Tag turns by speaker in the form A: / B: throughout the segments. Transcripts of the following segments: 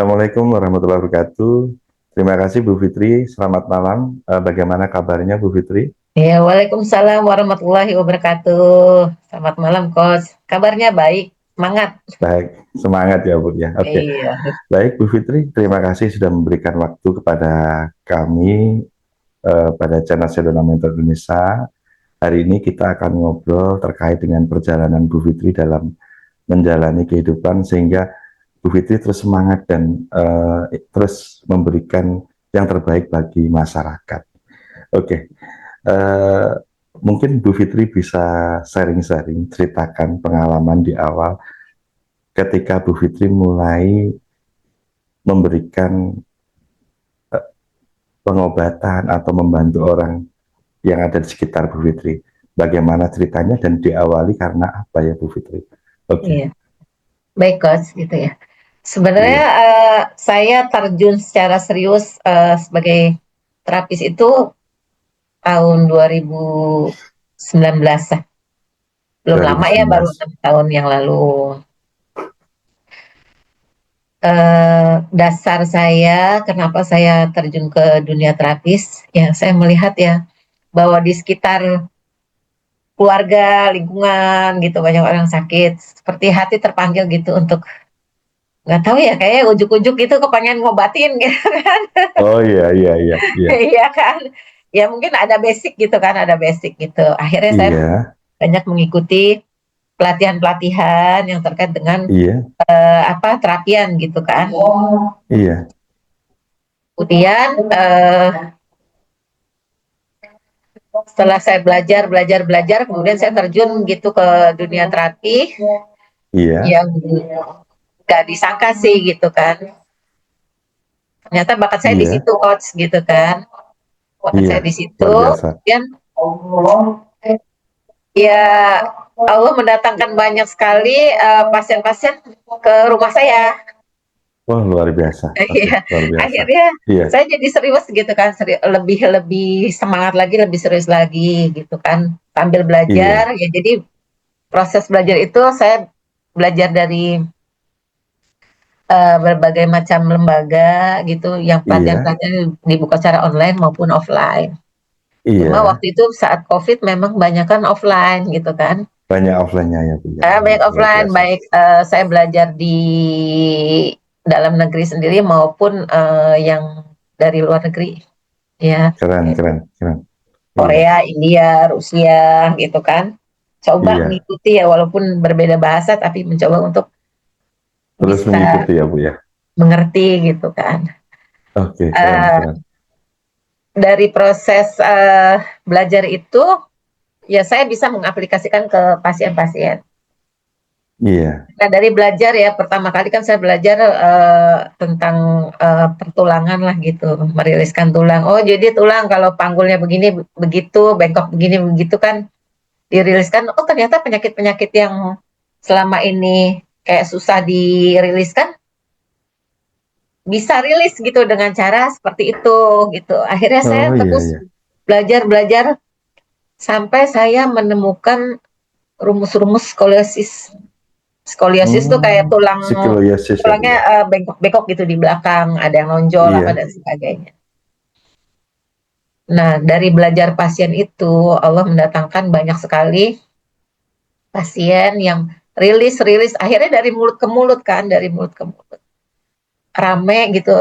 A: Assalamualaikum warahmatullahi wabarakatuh. Terima kasih Bu Fitri. Selamat malam. Bagaimana kabarnya Bu Fitri?
B: Ya, Waalaikumsalam warahmatullahi wabarakatuh. Selamat malam, Coach. Kabarnya baik, semangat.
A: Baik, semangat ya Bu ya. Oke.
B: Iya,
A: Baik Bu Fitri, terima kasih sudah memberikan waktu kepada kami pada channel Sedona Mentor Indonesia. Hari ini kita akan ngobrol terkait dengan perjalanan Bu Fitri dalam menjalani kehidupan sehingga Bu Fitri terus semangat dan terus memberikan yang terbaik bagi masyarakat. Oke. Eh, Mungkin Bu Fitri bisa sharing-sharing, ceritakan pengalaman di awal ketika Bu Fitri mulai memberikan eh, pengobatan atau membantu orang yang ada di sekitar Bu Fitri. Bagaimana ceritanya dan diawali karena apa ya Bu Fitri? Oke,
B: iya. Baik, Coach, gitu ya. Sebenarnya
A: iya,
B: saya terjun secara serius sebagai terapis itu tahun 2019. Belum lama ya, baru
A: 2019.
B: 6 tahun yang lalu. Dasar saya, kenapa saya terjun ke dunia terapis, ya saya melihat ya, bahwa di sekitar keluarga, lingkungan gitu banyak orang sakit, seperti hati terpanggil gitu untuk nggak tahu ya kayak ujuk-ujuk gitu kepengen ngobatin gitu kan.
A: Oh iya, iya, iya, iya,
B: Iya kan, ya mungkin ada basic gitu kan, ada basic gitu. Akhirnya saya
A: iya,
B: banyak mengikuti pelatihan-pelatihan yang terkait dengan
A: iya,
B: terapian gitu kan.
A: iya,
B: Kemudian setelah saya belajar belajar belajar, kemudian saya terjun gitu ke dunia terapi
A: iya,
B: yang nggak disangka sih gitu kan. Ternyata bakat saya di
A: iya,
B: situ, Coach, gitu kan. Bakat
A: iya,
B: saya di
A: luar
B: situ.
A: biasa.
B: Kemudian ya Allah mendatangkan banyak sekali pasien-pasien ke rumah saya.
A: Wah, luar biasa. Oke,
B: Iya,
A: luar biasa.
B: akhirnya
A: Iya,
B: saya jadi serius gitu kan, lebih lebih semangat lagi, lebih serius lagi gitu kan. Sambil belajar
A: iya,
B: ya, jadi proses belajar itu saya belajar dari berbagai macam lembaga gitu, yang
A: iya,
B: pelatihan-pelatihan dibuka secara online maupun offline. Cuma
A: iya.
B: waktu itu saat COVID memang kebanyakan offline gitu kan.
A: Banyak offline-nya ya Bu ya.
B: Banyak
A: Luar
B: offline,
A: biasa.
B: baik saya belajar di dalam negeri sendiri maupun yang dari luar negeri, ya.
A: Keren, keren, keren. Iya,
B: Korea, India, Rusia gitu kan. Coba
A: iya.
B: mengikuti ya, walaupun berbeda bahasa, tapi mencoba untuk
A: Terus
B: bisa
A: mengikuti ya Bu ya.
B: mengerti gitu kan.
A: Oke, keren,
B: Eh,
A: keren.
B: dari proses belajar itu, ya saya bisa mengaplikasikan ke pasien-pasien.
A: Iya,
B: Nah, dari belajar ya, pertama kali kan saya belajar tentang pertulangan lah gitu, meriliskan tulang. Oh, jadi tulang kalau panggulnya begini, begitu, bengkok begini, begitu kan, diriliskan. Oh, ternyata penyakit-penyakit yang selama ini kayak susah diriliskan, bisa rilis gitu dengan cara seperti itu, gitu. Akhirnya saya
A: oh iya,
B: terus
A: iya.
B: belajar-belajar sampai saya menemukan rumus-rumus skoliosis. Skoliosis tuh kayak
A: Hmm, psikologisis ya Bu
B: tulangnya
A: ya.
B: bengkok-bengkok gitu di belakang, ada yang nonjol apa
A: Iya,
B: dan sebagainya. Nah, dari belajar pasien itu, Allah mendatangkan banyak sekali pasien yang rilis-rilis, akhirnya dari mulut ke mulut kan, dari mulut ke mulut. Rame gitu.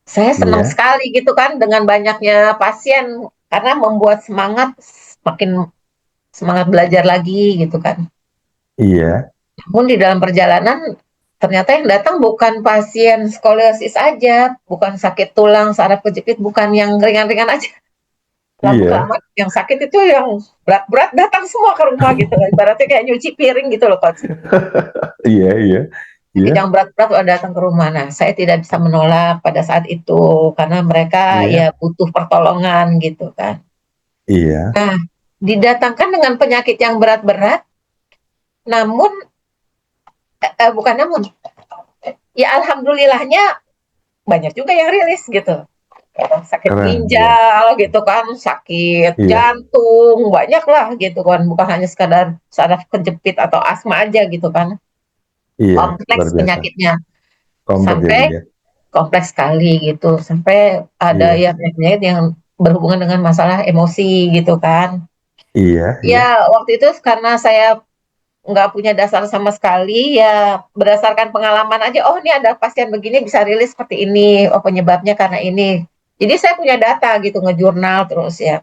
B: Saya senang
A: iya,
B: sekali gitu kan dengan banyaknya pasien, karena membuat semangat, makin semangat belajar lagi gitu kan.
A: iya,
B: Namun di dalam perjalanan ternyata yang datang bukan pasien skoliosis aja, bukan sakit tulang, saraf kejepit, bukan yang ringan-ringan aja. Lama
A: iya,
B: kelamaan yang sakit itu yang berat-berat datang semua ke rumah gitu. Ibaratnya kayak nyuci piring gitu loh, Coach.
A: iya, iya,
B: Sakit
A: iya,
B: yang berat-berat udah datang ke rumah. Nah, saya tidak bisa menolak pada saat itu karena mereka ya
A: iya,
B: butuh pertolongan gitu kan.
A: iya,
B: Nah, didatangkan dengan penyakit yang berat-berat, namun bukan namun, ya alhamdulillahnya banyak juga yang rilis gitu. Sakit
A: keren, iya,
B: ginjal gitu kan, sakit
A: iya,
B: jantung, banyak lah gitu kan, bukan hanya sekadar saraf kejepit atau asma aja gitu kan,
A: iya, luar
B: kompleks
A: biasa.
B: penyakitnya.
A: kompleks jadi
B: sampai
A: ya.
B: kompleks sekali gitu, sampai ada
A: Iya,
B: yang penyakit yang berhubungan dengan masalah emosi gitu kan.
A: iya, iya,
B: Ya waktu itu karena saya nggak punya dasar sama sekali, ya berdasarkan pengalaman aja, oh ini ada pasien begini bisa rilis seperti ini, oh penyebabnya karena ini. Jadi saya punya data gitu, ngejurnal terus ya.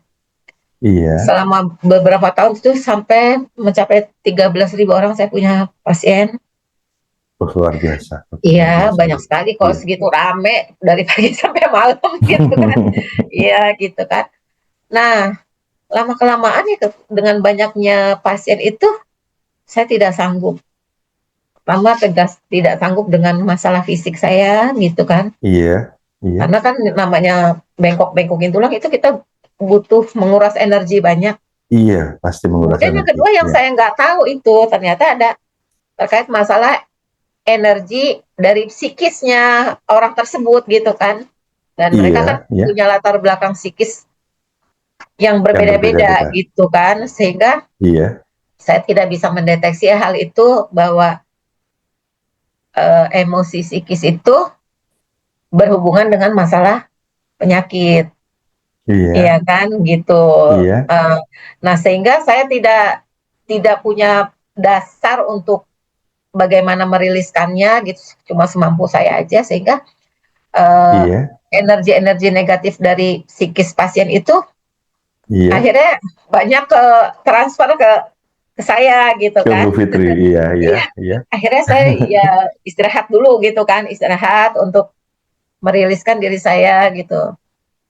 A: iya.
B: Selama beberapa tahun itu sampai mencapai 13.000 orang saya punya pasien.
A: Oh, luar biasa,
B: Iya,
A: luar biasa.
B: banyak sekali kalau
A: Iya.
B: segitu rame dari pagi sampai malam gitu kan. Iya gitu kan. Nah, lama-kelamaan ya dengan banyaknya pasien itu saya tidak sanggup. Pertama tegas tidak sanggup dengan masalah fisik saya gitu kan.
A: Iya, iya,
B: Karena kan namanya bengkok-bengkokin tulang itu kita butuh menguras energi banyak.
A: iya, pasti menguras
B: Kemudian yang
A: energi.
B: kedua yang
A: Iya,
B: saya nggak tahu itu ternyata ada terkait masalah energi dari psikisnya orang tersebut gitu kan. Dan mereka kan
A: iya, iya,
B: punya latar belakang psikis yang
A: yang
B: berbeda-beda
A: berbeda-beda.
B: gitu kan, sehingga
A: Iya,
B: saya tidak bisa mendeteksi hal itu bahwa emosi psikis itu berhubungan dengan masalah penyakit,
A: iya,
B: ya kan gitu.
A: iya,
B: Uh, nah sehingga saya tidak punya dasar untuk bagaimana meriliskannya gitu, cuma semampu saya aja, sehingga uh,
A: iya,
B: energi-energi negatif dari psikis pasien itu
A: iya.
B: akhirnya banyak ke transfer ke saya gitu
A: Ke Bu
B: kan.
A: Fitri, iya, iya,
B: Iya,
A: iya,
B: akhirnya saya ya istirahat dulu gitu kan, istirahat untuk meriliskan diri saya gitu.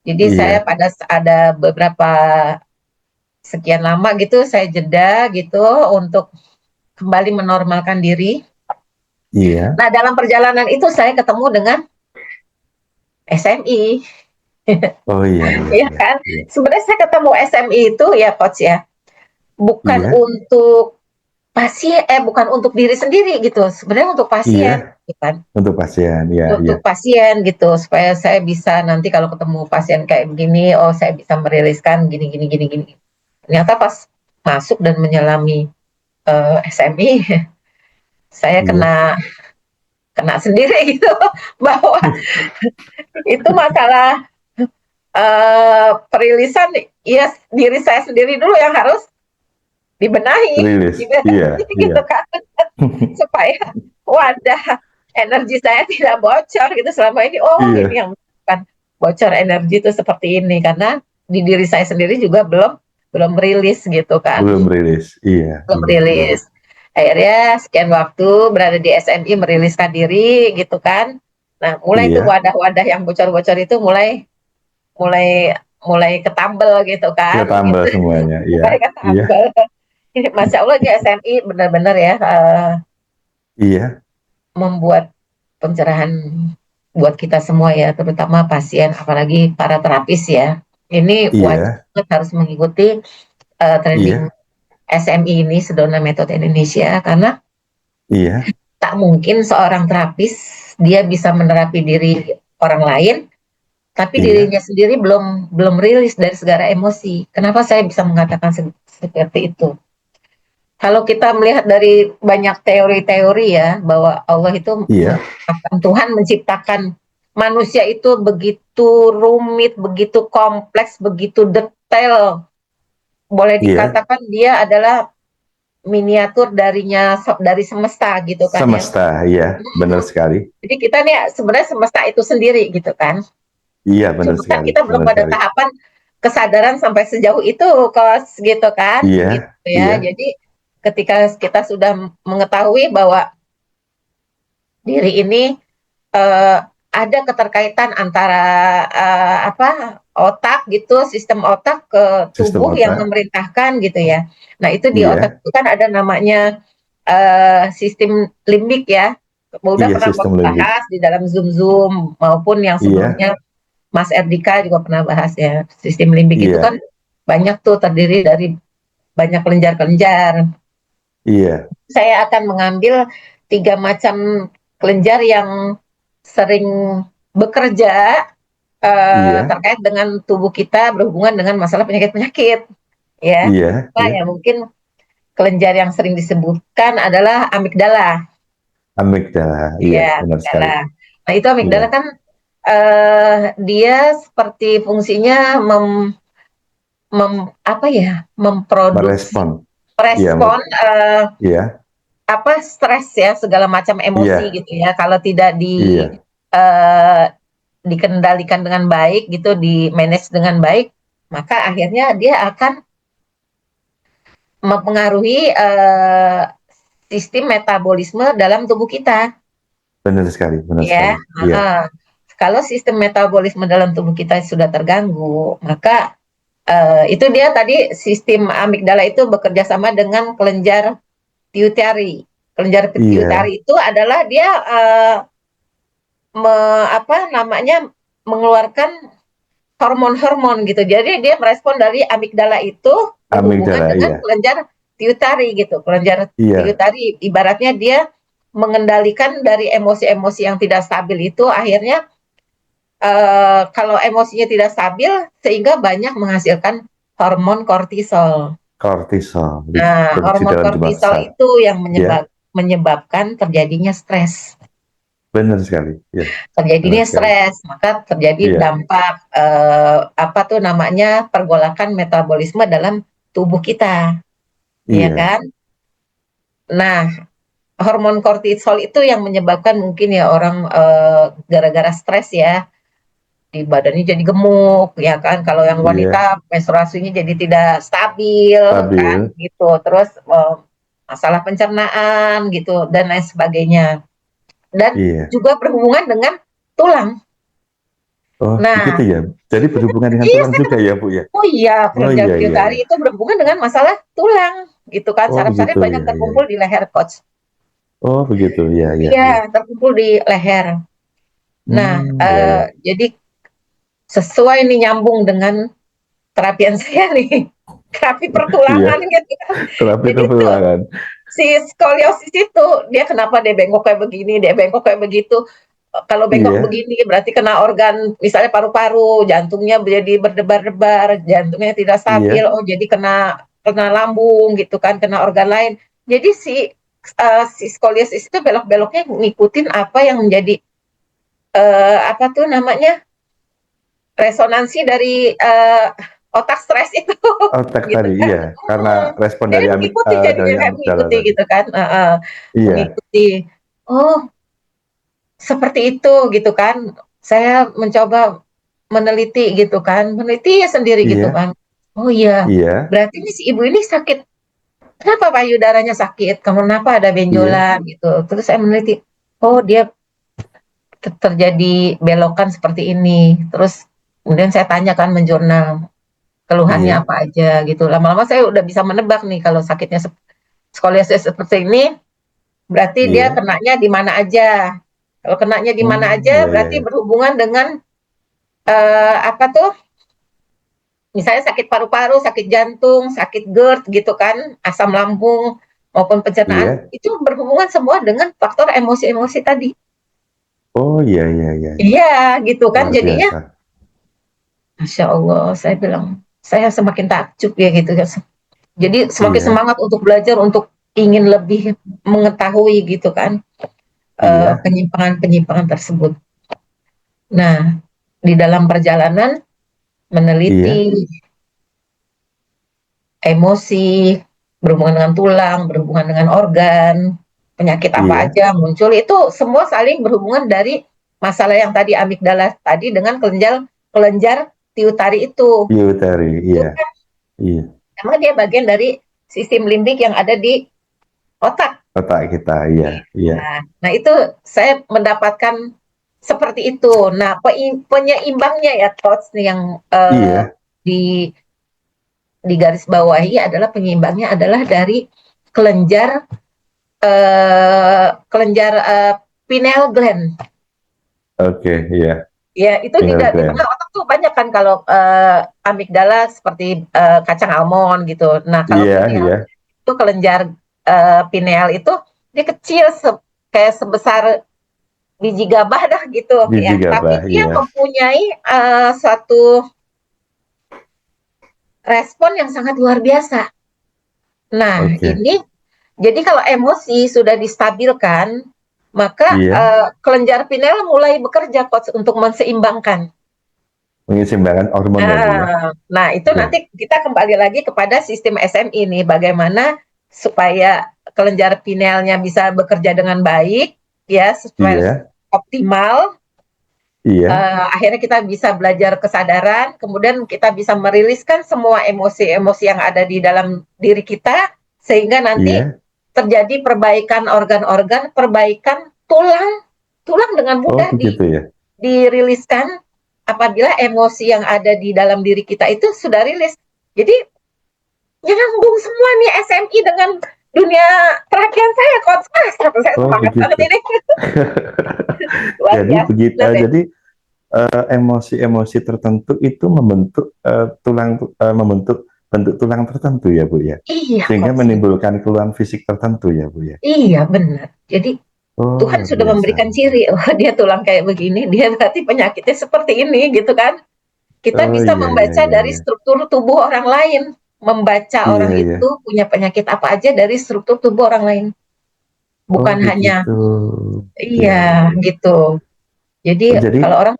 B: Jadi saya
A: iya,
B: pada ada beberapa sekian lama gitu saya jeda gitu untuk kembali menormalkan diri.
A: iya.
B: Nah, dalam perjalanan itu saya ketemu dengan SMI,
A: Oh iya, iya,
B: ya
A: iya,
B: kan?
A: iya,
B: Sebenarnya saya ketemu SMI itu ya coach ya, bukan
A: iya,
B: untuk pasien, bukan untuk diri sendiri gitu. Sebenarnya untuk
A: iya.
B: pasien, gitu kan?
A: Untuk pasien, iya, iya,
B: Untuk pasien gitu supaya saya bisa nanti kalau ketemu pasien kayak begini, oh saya bisa meriliskan gini gini gini gini. Ternyata pas masuk dan menyelami SMI, saya
A: iya,
B: kena kena sendiri gitu bahwa itu masalah perilisan, ya diri saya sendiri dulu yang harus dibenahi,
A: rilis, iya,
B: dibenahi
A: iya,
B: gitu kan, supaya wadah energi saya tidak bocor gitu selama ini. Oh ini
A: iya.
B: yang kan bocor energi itu seperti ini karena di diri saya sendiri juga belum rilis gitu kan,
A: Belum rilis, iya,
B: belum
A: iya, iya,
B: rilis. Akhirnya sekian waktu berada di SMI meriliskan diri gitu kan. Nah mulai itu
A: iya.
B: wadah-wadah yang bocor-bocor itu mulai mulai mulai ketambel gitu
A: Kita
B: kan,
A: tambah
B: gitu.
A: semuanya, iya,
B: Mulai
A: iya,
B: ketambel. Masya Allah di SMI benar-benar ya
A: iya,
B: membuat pencerahan buat kita semua ya, terutama pasien, apalagi para terapis ya. Ini wajib
A: iya,
B: harus mengikuti training
A: iya,
B: SMI ini, Sedona Metode Indonesia, karena
A: iya,
B: tak mungkin seorang terapis dia bisa menerapi diri orang lain, tapi
A: iya,
B: dirinya sendiri belum belum rilis dari segala emosi. Kenapa saya bisa mengatakan seperti itu? Kalau kita melihat dari banyak teori-teori ya, bahwa Allah itu
A: iya,
B: Tuhan menciptakan manusia itu begitu rumit, begitu kompleks, begitu detail. Boleh
A: iya.
B: dikatakan dia adalah miniatur dari semesta gitu kan ya.
A: Semesta, iya, benar sekali.
B: Jadi kita nih sebenarnya semesta itu sendiri gitu kan.
A: Iya, benar
B: Cuma kan
A: sekali,
B: kita belum
A: benar
B: pada
A: sekali.
B: tahapan kesadaran sampai sejauh itu, kos gitu kan,
A: Iya,
B: gitu ya.
A: iya,
B: Jadi ketika kita sudah mengetahui bahwa diri ini uh, ada keterkaitan antara apa otak gitu, sistem otak ke
A: sistem
B: tubuh yang
A: otak.
B: memerintahkan gitu ya. Nah itu di otak
A: Iya,
B: itu kan ada namanya sistem limbik ya. Udah
A: iya,
B: pernah
A: sistem limbik.
B: bahas di dalam Zoom Zoom maupun yang
A: Iya,
B: sebelumnya Mas Erdika juga pernah bahas ya. Sistem limbik itu kan
A: iya,
B: banyak tuh terdiri dari banyak kelenjar-kelenjar.
A: iya,
B: Saya akan mengambil 3 macam kelenjar yang sering bekerja
A: iya,
B: terkait dengan tubuh kita berhubungan dengan masalah penyakit-penyakit ya.
A: iya,
B: Nah,
A: iya.
B: ya mungkin kelenjar yang sering disebutkan adalah amigdala.
A: Amigdala, iya,
B: Ya,
A: benar sekali.
B: amigdala. Nah, itu amigdala
A: iya.
B: kan dia seperti fungsinya apa ya, memproduksi
A: Merespon. Iya,
B: respon
A: iya,
B: apa stres ya, segala macam emosi
A: iya,
B: gitu ya. Kalau tidak
A: iya.
B: eh, dikendalikan dengan baik gitu, di manage dengan baik, maka akhirnya dia akan mempengaruhi sistem metabolisme dalam tubuh kita,
A: Benar
B: ya.
A: sekali. Iya,
B: Kalau sistem metabolisme dalam tubuh kita sudah terganggu, maka itu dia tadi sistem amigdala itu bekerja sama dengan kelenjar pituitari. Kelenjar
A: iya.
B: pituitari itu adalah dia apa namanya, mengeluarkan hormon-hormon gitu. Jadi dia merespon dari amigdala itu berhubungan
A: Amigdala,
B: dengan
A: iya,
B: kelenjar pituitari gitu. Kelenjar
A: iya.
B: pituitari ibaratnya dia mengendalikan dari emosi-emosi yang tidak stabil itu, akhirnya kalau emosinya tidak stabil sehingga banyak menghasilkan hormon kortisol.
A: Kortisol
B: Nah,
A: diproduksi
B: hormon
A: dalam jumlah
B: kortisol
A: besar.
B: itu yang
A: Ya,
B: menyebabkan terjadinya stres.
A: benar sekali. Ya, benar
B: Terjadinya
A: sekali.
B: stres, maka terjadi
A: Iya,
B: dampak apa tuh namanya, pergolakan metabolisme dalam tubuh kita, ya
A: iya,
B: kan? Nah, hormon kortisol itu yang menyebabkan mungkin ya orang gara-gara stres ya, di badannya jadi gemuk, ya kan? Kalau yang
A: iya.
B: wanita menstruasinya jadi tidak stabil, kan?
A: Stabil.
B: Gitu. Terus masalah pencernaan gitu dan lain sebagainya. Dan
A: Iya.
B: juga berhubungan dengan tulang.
A: Oh, begitu
B: Nah,
A: ya. Jadi berhubungan dengan
B: iya,
A: tulang juga ya, Bu ya.
B: oh iya,
A: Oh
B: kelenjar
A: iya, iya,
B: pituitari
A: iya.
B: itu berhubungan dengan masalah tulang, gitu kan.
A: Oh
B: Saraf-saraf
A: begitu
B: banyak
A: ya, iya,
B: terkumpul
A: iya.
B: di leher, Coach.
A: Oh begitu, iya, iya,
B: Iya,
A: iya.
B: terkumpul di leher. Nah,
A: Iya, iya.
B: jadi sesuai nih, nyambung dengan terapian saya nih, terapi
A: Iya,
B: pertulangan gitu kan.
A: terapi
B: Jadi tuh
A: ketulangan.
B: si skoliosis itu dia kenapa dia bengkok kayak begini, dia bengkok kayak begitu. Kalau bengkok
A: Iya,
B: begini berarti kena organ, misalnya paru-paru, jantungnya jadi berdebar-debar, jantungnya tidak stabil,
A: iya,
B: oh jadi kena kena lambung gitu kan, kena organ lain. Jadi si skoliosis itu belok-beloknya ngikutin apa yang menjadi apa tuh namanya, resonansi dari otak stres itu,
A: otak
B: gitu
A: tadi,
B: kan.
A: iya. Karena respon
B: Jadi mengikuti,
A: dari
B: jadinya kayak
A: amigdala
B: mengikuti
A: tadi.
B: gitu kan,
A: Iya,
B: mengikuti. Oh, seperti itu gitu kan. Saya mencoba meneliti gitu kan, meneliti sendiri gitu
A: iya,
B: kan. Oh iya,
A: iya,
B: berarti ini si ibu ini sakit. Kenapa payudaranya sakit? Kenapa ada
A: iya,
B: benjolan gitu? Terus saya meneliti. Oh, dia terjadi belokan seperti ini. Terus kemudian saya tanyakan, menjurnal keluhannya
A: iya,
B: apa aja gitu. Lama-lama saya udah bisa menebak nih, kalau sakitnya skoliosis seperti ini, berarti dia
A: iya.
B: kenanya di mana aja. Kalau kenanya di mana aja,
A: Iya, iya,
B: berarti
A: iya.
B: berhubungan dengan apa tuh? Misalnya sakit paru-paru, sakit jantung, sakit GERD gitu kan, asam lambung maupun pencernaan,
A: Iya.
B: itu berhubungan semua dengan faktor emosi-emosi tadi.
A: Oh iya, iya, iya, iya.
B: Iya, gitu kan.
A: Luar
B: Jadinya,
A: biasa.
B: Masya Allah, saya bilang, saya semakin takjub ya gitu ya. Jadi semakin
A: Iya,
B: semangat untuk belajar, untuk ingin lebih mengetahui gitu kan,
A: iya,
B: penyimpangan-penyimpangan tersebut. Nah, di dalam perjalanan meneliti
A: iya,
B: emosi, berhubungan dengan tulang, berhubungan dengan organ, penyakit apa
A: iya.
B: aja muncul, itu semua saling berhubungan dari masalah yang tadi amigdala tadi dengan kelenjar kelenjar pituitari itu.
A: Bioteri,
B: Itu
A: iya,
B: kan
A: iya.
B: emang dia bagian dari sistem limbik yang ada di otak.
A: Otak kita, iya, iya,
B: Nah, itu saya mendapatkan seperti itu. Nah, penyeimbangnya ya, coach, nih yang
A: iya,
B: di garis bawahi adalah, penyeimbangnya adalah dari kelenjar kelenjar pineal gland.
A: oke, iya.
B: Ya, itu
A: Pineal
B: di tengah
A: gland.
B: otak tuh banyak kan, kalau amigdala seperti kacang almond gitu. Nah, kalau
A: Iya,
B: pineal
A: iya.
B: itu, kelenjar pineal itu dia kecil, kayak sebesar biji gabah dah gitu
A: Biji
B: ya. Tapi
A: gabah,
B: dia
A: iya.
B: mempunyai suatu respon yang sangat luar biasa. Nah,
A: Oke,
B: ini jadi kalau emosi sudah distabilkan, maka
A: Iya,
B: kelenjar pineal mulai bekerja coach untuk menseimbangkan.
A: menyeimbangkan hormon ya Bu ya.
B: Nah, itu
A: Iya,
B: nanti kita kembali lagi kepada sistem SMI nih, bagaimana supaya kelenjar pinealnya bisa bekerja dengan baik, ya, supaya
A: iya,
B: optimal.
A: iya,
B: Akhirnya kita bisa belajar kesadaran, kemudian kita bisa meriliskan semua emosi-emosi yang ada di dalam diri kita, sehingga nanti
A: iya.
B: terjadi perbaikan organ-organ, perbaikan tulang, tulang dengan
A: Oh
B: mudah
A: begitu ya.
B: diriliskan apabila emosi yang ada di dalam diri kita itu sudah rilis. Jadi nyambung semua nih SMI dengan dunia perakian saya, coach. Saya
A: Oh
B: semangat banget
A: begitu.
B: ini. Luar
A: Jadi
B: biasa.
A: begitu. Jadi emosi-emosi tertentu itu membentuk membentuk bentuk tulang tertentu ya Bu ya.
B: Iya,
A: Sehingga
B: coach.
A: menimbulkan keluhan fisik tertentu ya Bu ya.
B: Iya, benar. Jadi
A: Oh
B: Tuhan
A: luar
B: sudah
A: biasa.
B: memberikan ciri, oh dia tulang kayak begini, dia berarti penyakitnya seperti ini, gitu kan. Kita
A: Oh
B: bisa
A: iya iya
B: membaca
A: iya
B: dari
A: iya.
B: struktur tubuh orang lain, membaca
A: Iya
B: orang
A: iya.
B: itu punya penyakit apa aja dari struktur tubuh orang lain.
A: Oh
B: Bukan hanya,
A: begitu.
B: iya,
A: Iya iya iya.
B: gitu. Jadi
A: Oh jadi
B: kalau orang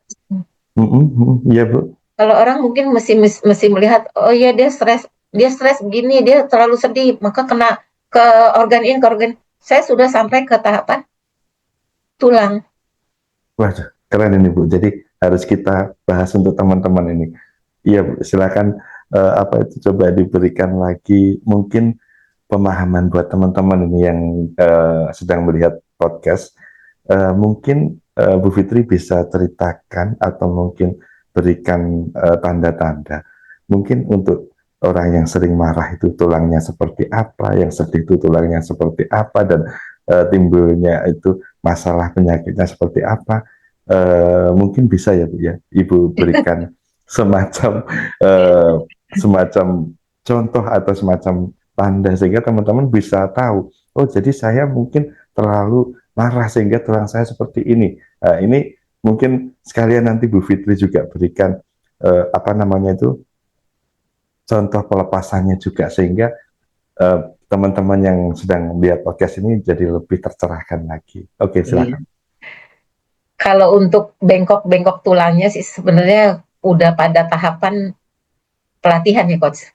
A: iya Bu.
B: kalau orang mungkin mesti melihat, oh iya dia stres begini, dia terlalu sedih, maka kena ke organ ini, ke organ. Saya sudah sampai ke tahapan tulang.
A: Waduh, keren ini Bu. Jadi harus kita bahas untuk teman-teman ini. Iya Bu, silakan apa itu coba diberikan lagi mungkin pemahaman buat teman-teman ini yang sedang melihat podcast. Mungkin Bu Fitri bisa ceritakan atau mungkin berikan tanda-tanda. Mungkin untuk orang yang sering marah itu tulangnya seperti apa, yang sedih itu tulangnya seperti apa, dan timbulnya itu masalah penyakitnya seperti apa. Mungkin bisa ya Bu ya, Ibu berikan semacam eh, semacam contoh atau semacam tanda sehingga teman-teman bisa tahu, oh jadi saya mungkin terlalu marah sehingga tulang saya seperti ini. Nah, ini mungkin sekalian nanti Bu Fitri juga berikan apa namanya itu contoh pelepasannya juga sehingga eh, teman-teman yang sedang melihat podcast ini jadi lebih tercerahkan lagi. Oke,
B: Iya.
A: silakan.
B: Kalau untuk bengkok-bengkok tulangnya sih sebenarnya udah pada tahapan pelatihan ya coach.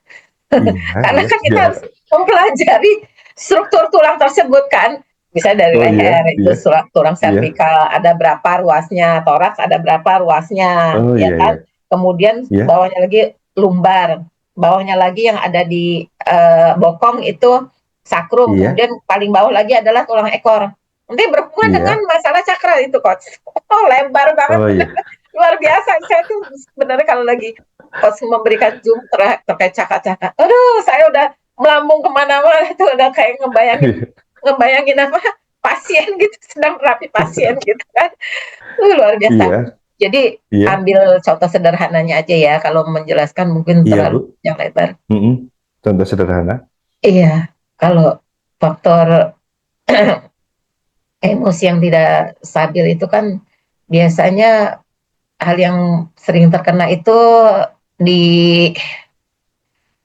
A: Iya,
B: Karena
A: iya,
B: kan kita
A: iya.
B: harus mempelajari struktur tulang tersebut kan. Bisa dari
A: Oh iya,
B: leher itu
A: iya,
B: tulang
A: iya.
B: servikal ada berapa ruasnya, toraks ada berapa ruasnya,
A: Oh
B: ya
A: iya, iya,
B: kan. Kemudian
A: iya,
B: bawahnya lagi lumbar, bawahnya lagi yang ada di bokong itu sakrum,
A: iya,
B: kemudian paling bawah lagi adalah tulang ekor. Nanti berhubungan dengan
A: iya.
B: masalah cakra itu coach. Oh lebar banget,
A: Oh iya,
B: luar biasa. Saya tuh sebenarnya kalau lagi coach memberikan zoom terkait cakra-cakra, aduh saya udah melambung kemana-mana itu udah kayak ngebayangin ngebayangin apa pasien gitu sedang terapi pasien gitu kan. Luar biasa.
A: iya,
B: Jadi
A: iya,
B: ambil contoh sederhananya aja ya, kalau menjelaskan mungkin
A: iya Bu.
B: terlalu yang lebar.
A: Mm-mm. Contoh sederhana.
B: Iya, kalau faktor emosi yang tidak stabil itu kan biasanya hal yang sering terkena itu di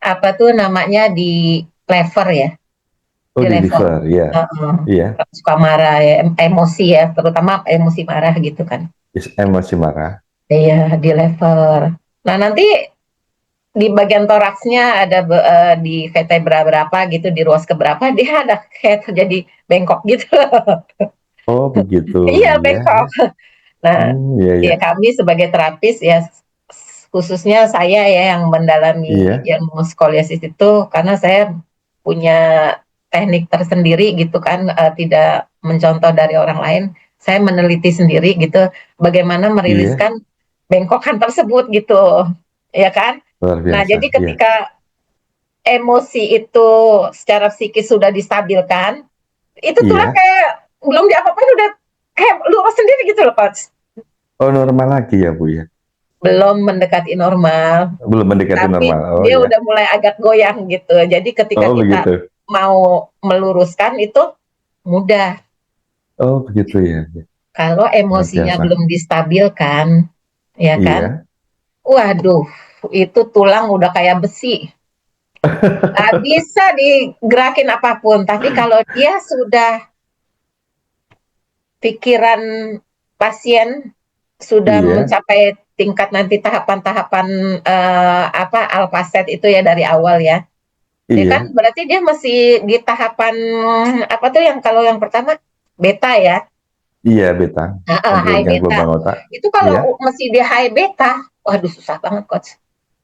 B: apa tuh namanya di lever ya,
A: Oh
B: di
A: di
B: level.
A: liver, iya,
B: Heeh.
A: iya.
B: Suka marah ya, emosi ya, terutama emosi marah gitu kan.
A: Emosi marah.
B: Iya, di lever. Nah, nanti di bagian toraksnya ada di vertebra berapa gitu, di ruas keberapa dia ada kayak terjadi bengkok gitu.
A: Oh begitu,
B: Iya,
A: iya, iya.
B: bengkok. Nah,
A: Iya, iya,
B: ya kami sebagai terapis ya khususnya saya ya yang mendalami
A: iya,
B: ilmu skoliosis itu karena saya punya teknik tersendiri gitu kan, tidak mencontoh dari orang lain. Saya meneliti sendiri gitu bagaimana
A: iya,
B: meriliskan bengkokan tersebut gitu, ya kan?
A: luar
B: Nah,
A: biasa,
B: jadi
A: iya,
B: ketika emosi itu secara psikis sudah distabilkan, itu tulang
A: iya.
B: kayak belum diapa-apain udah kayak lurus sendiri gitu loh, Coach.
A: Oh normal lagi ya Bu ya?
B: Belum mendekati normal,
A: Belum mendekati
B: tapi
A: normal, oh
B: dia
A: ya.
B: udah mulai agak goyang gitu. Jadi ketika
A: Oh
B: kita
A: begitu,
B: mau meluruskan itu mudah.
A: oh begitu ya,
B: Kalau
A: luar
B: emosinya
A: biasa.
B: belum distabilkan, ya kan?
A: Iya,
B: Waduh, itu tulang udah kayak besi. Bisa digerakin apapun, tapi kalau dia sudah pikiran pasien sudah
A: Iya,
B: mencapai tingkat nanti tahapan-tahapan apa alpha state itu ya dari awal ya. Dia kan
A: iya,
B: berarti dia masih di tahapan apa tuh yang kalau yang pertama beta ya.
A: iya beta,
B: High
A: menggelengkan
B: beta.
A: gelombang otak.
B: Itu kalau
A: Iya,
B: masih di high beta, waduh susah banget coach.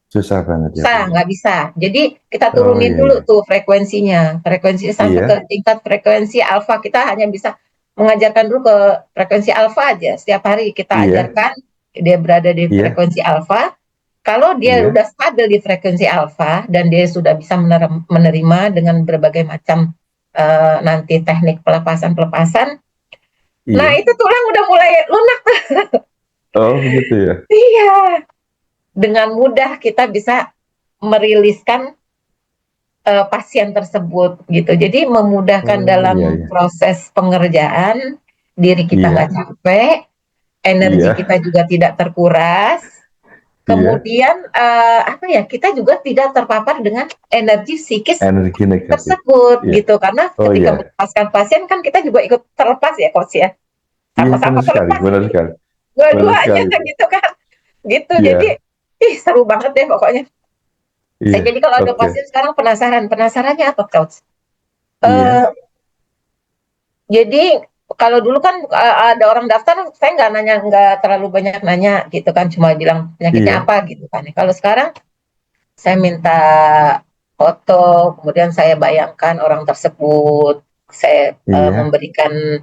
A: susah banget ya Bu
B: Susah,
A: ya.
B: nggak bisa. Jadi kita
A: Oh
B: turunin
A: iya,
B: dulu
A: iya.
B: tuh frekuensinya. Frekuensinya sampai ke
A: Iya,
B: tingkat frekuensi alfa. Kita hanya bisa mengajarkan dulu ke frekuensi alfa aja. Setiap hari kita
A: iya,
B: ajarkan dia berada di
A: iya,
B: frekuensi alfa. Kalau dia
A: iya,
B: udah stabil di frekuensi alfa dan dia sudah bisa menerima dengan berbagai macam nanti teknik pelepasan-pelepasan, nah
A: iya.
B: itu tulang udah mulai lunak.
A: Oh begitu ya.
B: Iya, dengan mudah kita bisa meriliskan pasien tersebut gitu. Jadi memudahkan
A: Oh iya,
B: dalam
A: iya.
B: proses pengerjaan, diri kita nggak
A: Iya,
B: capek, energi
A: iya,
B: kita juga tidak terkuras.
A: iya.
B: Kemudian apa ya, kita juga tidak terpapar dengan energi psikis
A: Energi negatif.
B: tersebut
A: Iya.
B: gitu. Karena
A: Oh
B: ketika
A: iya.
B: melepaskan pasien kan kita juga ikut terlepas ya coach ya.
A: Iya
B: Sama-sama
A: benar sekali,
B: terlepas
A: benar
B: ini
A: sekali. Benar
B: dua-duanya
A: sekali Bu.
B: gitu kan. Gitu. Jadi
A: Iya,
B: seru banget deh pokoknya. Saya
A: iya.
B: jadi kalau ada
A: Oke.
B: pasien sekarang penasarannya apa coach?
A: Iya,
B: Eh, Jadi kalau dulu kan ada orang daftar, saya nggak nanya, nggak terlalu banyak nanya gitu kan, cuma bilang penyakitnya
A: iya,
B: apa gitu kan. Kalau sekarang saya minta foto, kemudian saya bayangkan orang tersebut, saya
A: iya,
B: memberikan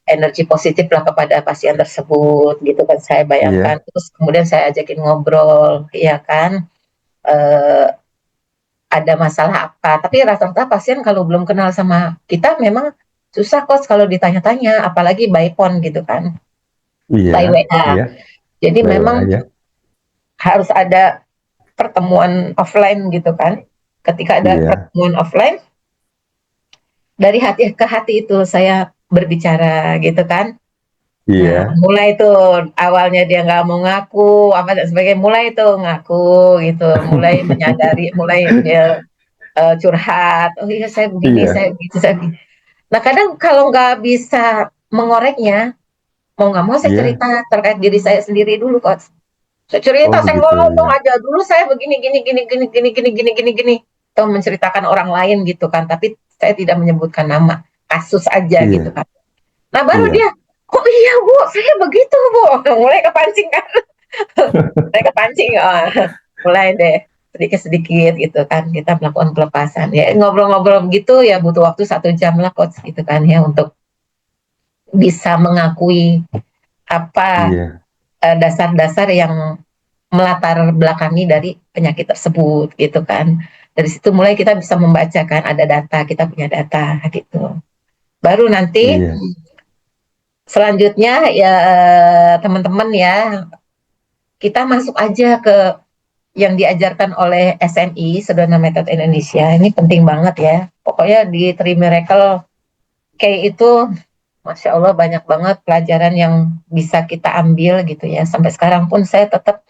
B: energi positif lah kepada pasien tersebut gitu kan, saya bayangkan,
A: iya,
B: terus kemudian saya ajakin ngobrol, ya kan, eh, ada masalah apa. Tapi rata-rata pasien kalau belum kenal sama kita memang susah kok kalau ditanya-tanya, apalagi by phone gitu kan,
A: iya,
B: by WA.
A: iya.
B: Jadi
A: Lewat
B: memang
A: aja.
B: harus ada pertemuan offline gitu kan. Ketika ada
A: Iya,
B: pertemuan offline, dari hati ke hati itu saya berbicara gitu kan. Nah,
A: iya,
B: mulai tuh awalnya dia nggak mau ngaku, apa dan sebagainya, mulai tuh ngaku gitu, mulai menyadari, mulai dia curhat. Oh iya saya begini,
A: iya.
B: saya begitu, saya begini. Nah kadang kalau nggak bisa mengoreknya, mau nggak mau saya
A: Iya.
B: cerita terkait diri saya sendiri dulu kok. Saya
A: Oh
B: cerita, saya
A: begitu
B: ngomong
A: ya.
B: aja dulu saya begini, gini, gini, gini, gini, gini, gini, gini, gini. Atau menceritakan orang lain gitu kan, tapi saya tidak menyebutkan nama, kasus aja gitu
A: Iya,
B: kan. Nah baru
A: iya,
B: dia, oh iya bu, saya begitu bu, mulai kepancing kan, mulai kepancing, mulai deh sedikit-sedikit gitu kan, kita melakukan pelepasan. Ya ngobrol-ngobrol gitu ya butuh waktu 1 jam lah coach gitu kan ya untuk bisa mengakui apa
A: iya,
B: dasar-dasar yang melatar belakangi dari penyakit tersebut gitu kan. Dari situ mulai kita bisa membacakan ada data, kita punya data gitu. Baru nanti
A: iya,
B: selanjutnya ya teman-teman ya, kita masuk aja ke yang diajarkan oleh SNI, Sedona Method Indonesia. Ini penting banget ya. Pokoknya di Tri Miracle kayak itu Masya Allah banyak banget pelajaran yang bisa kita ambil gitu ya. Sampai sekarang pun saya tetap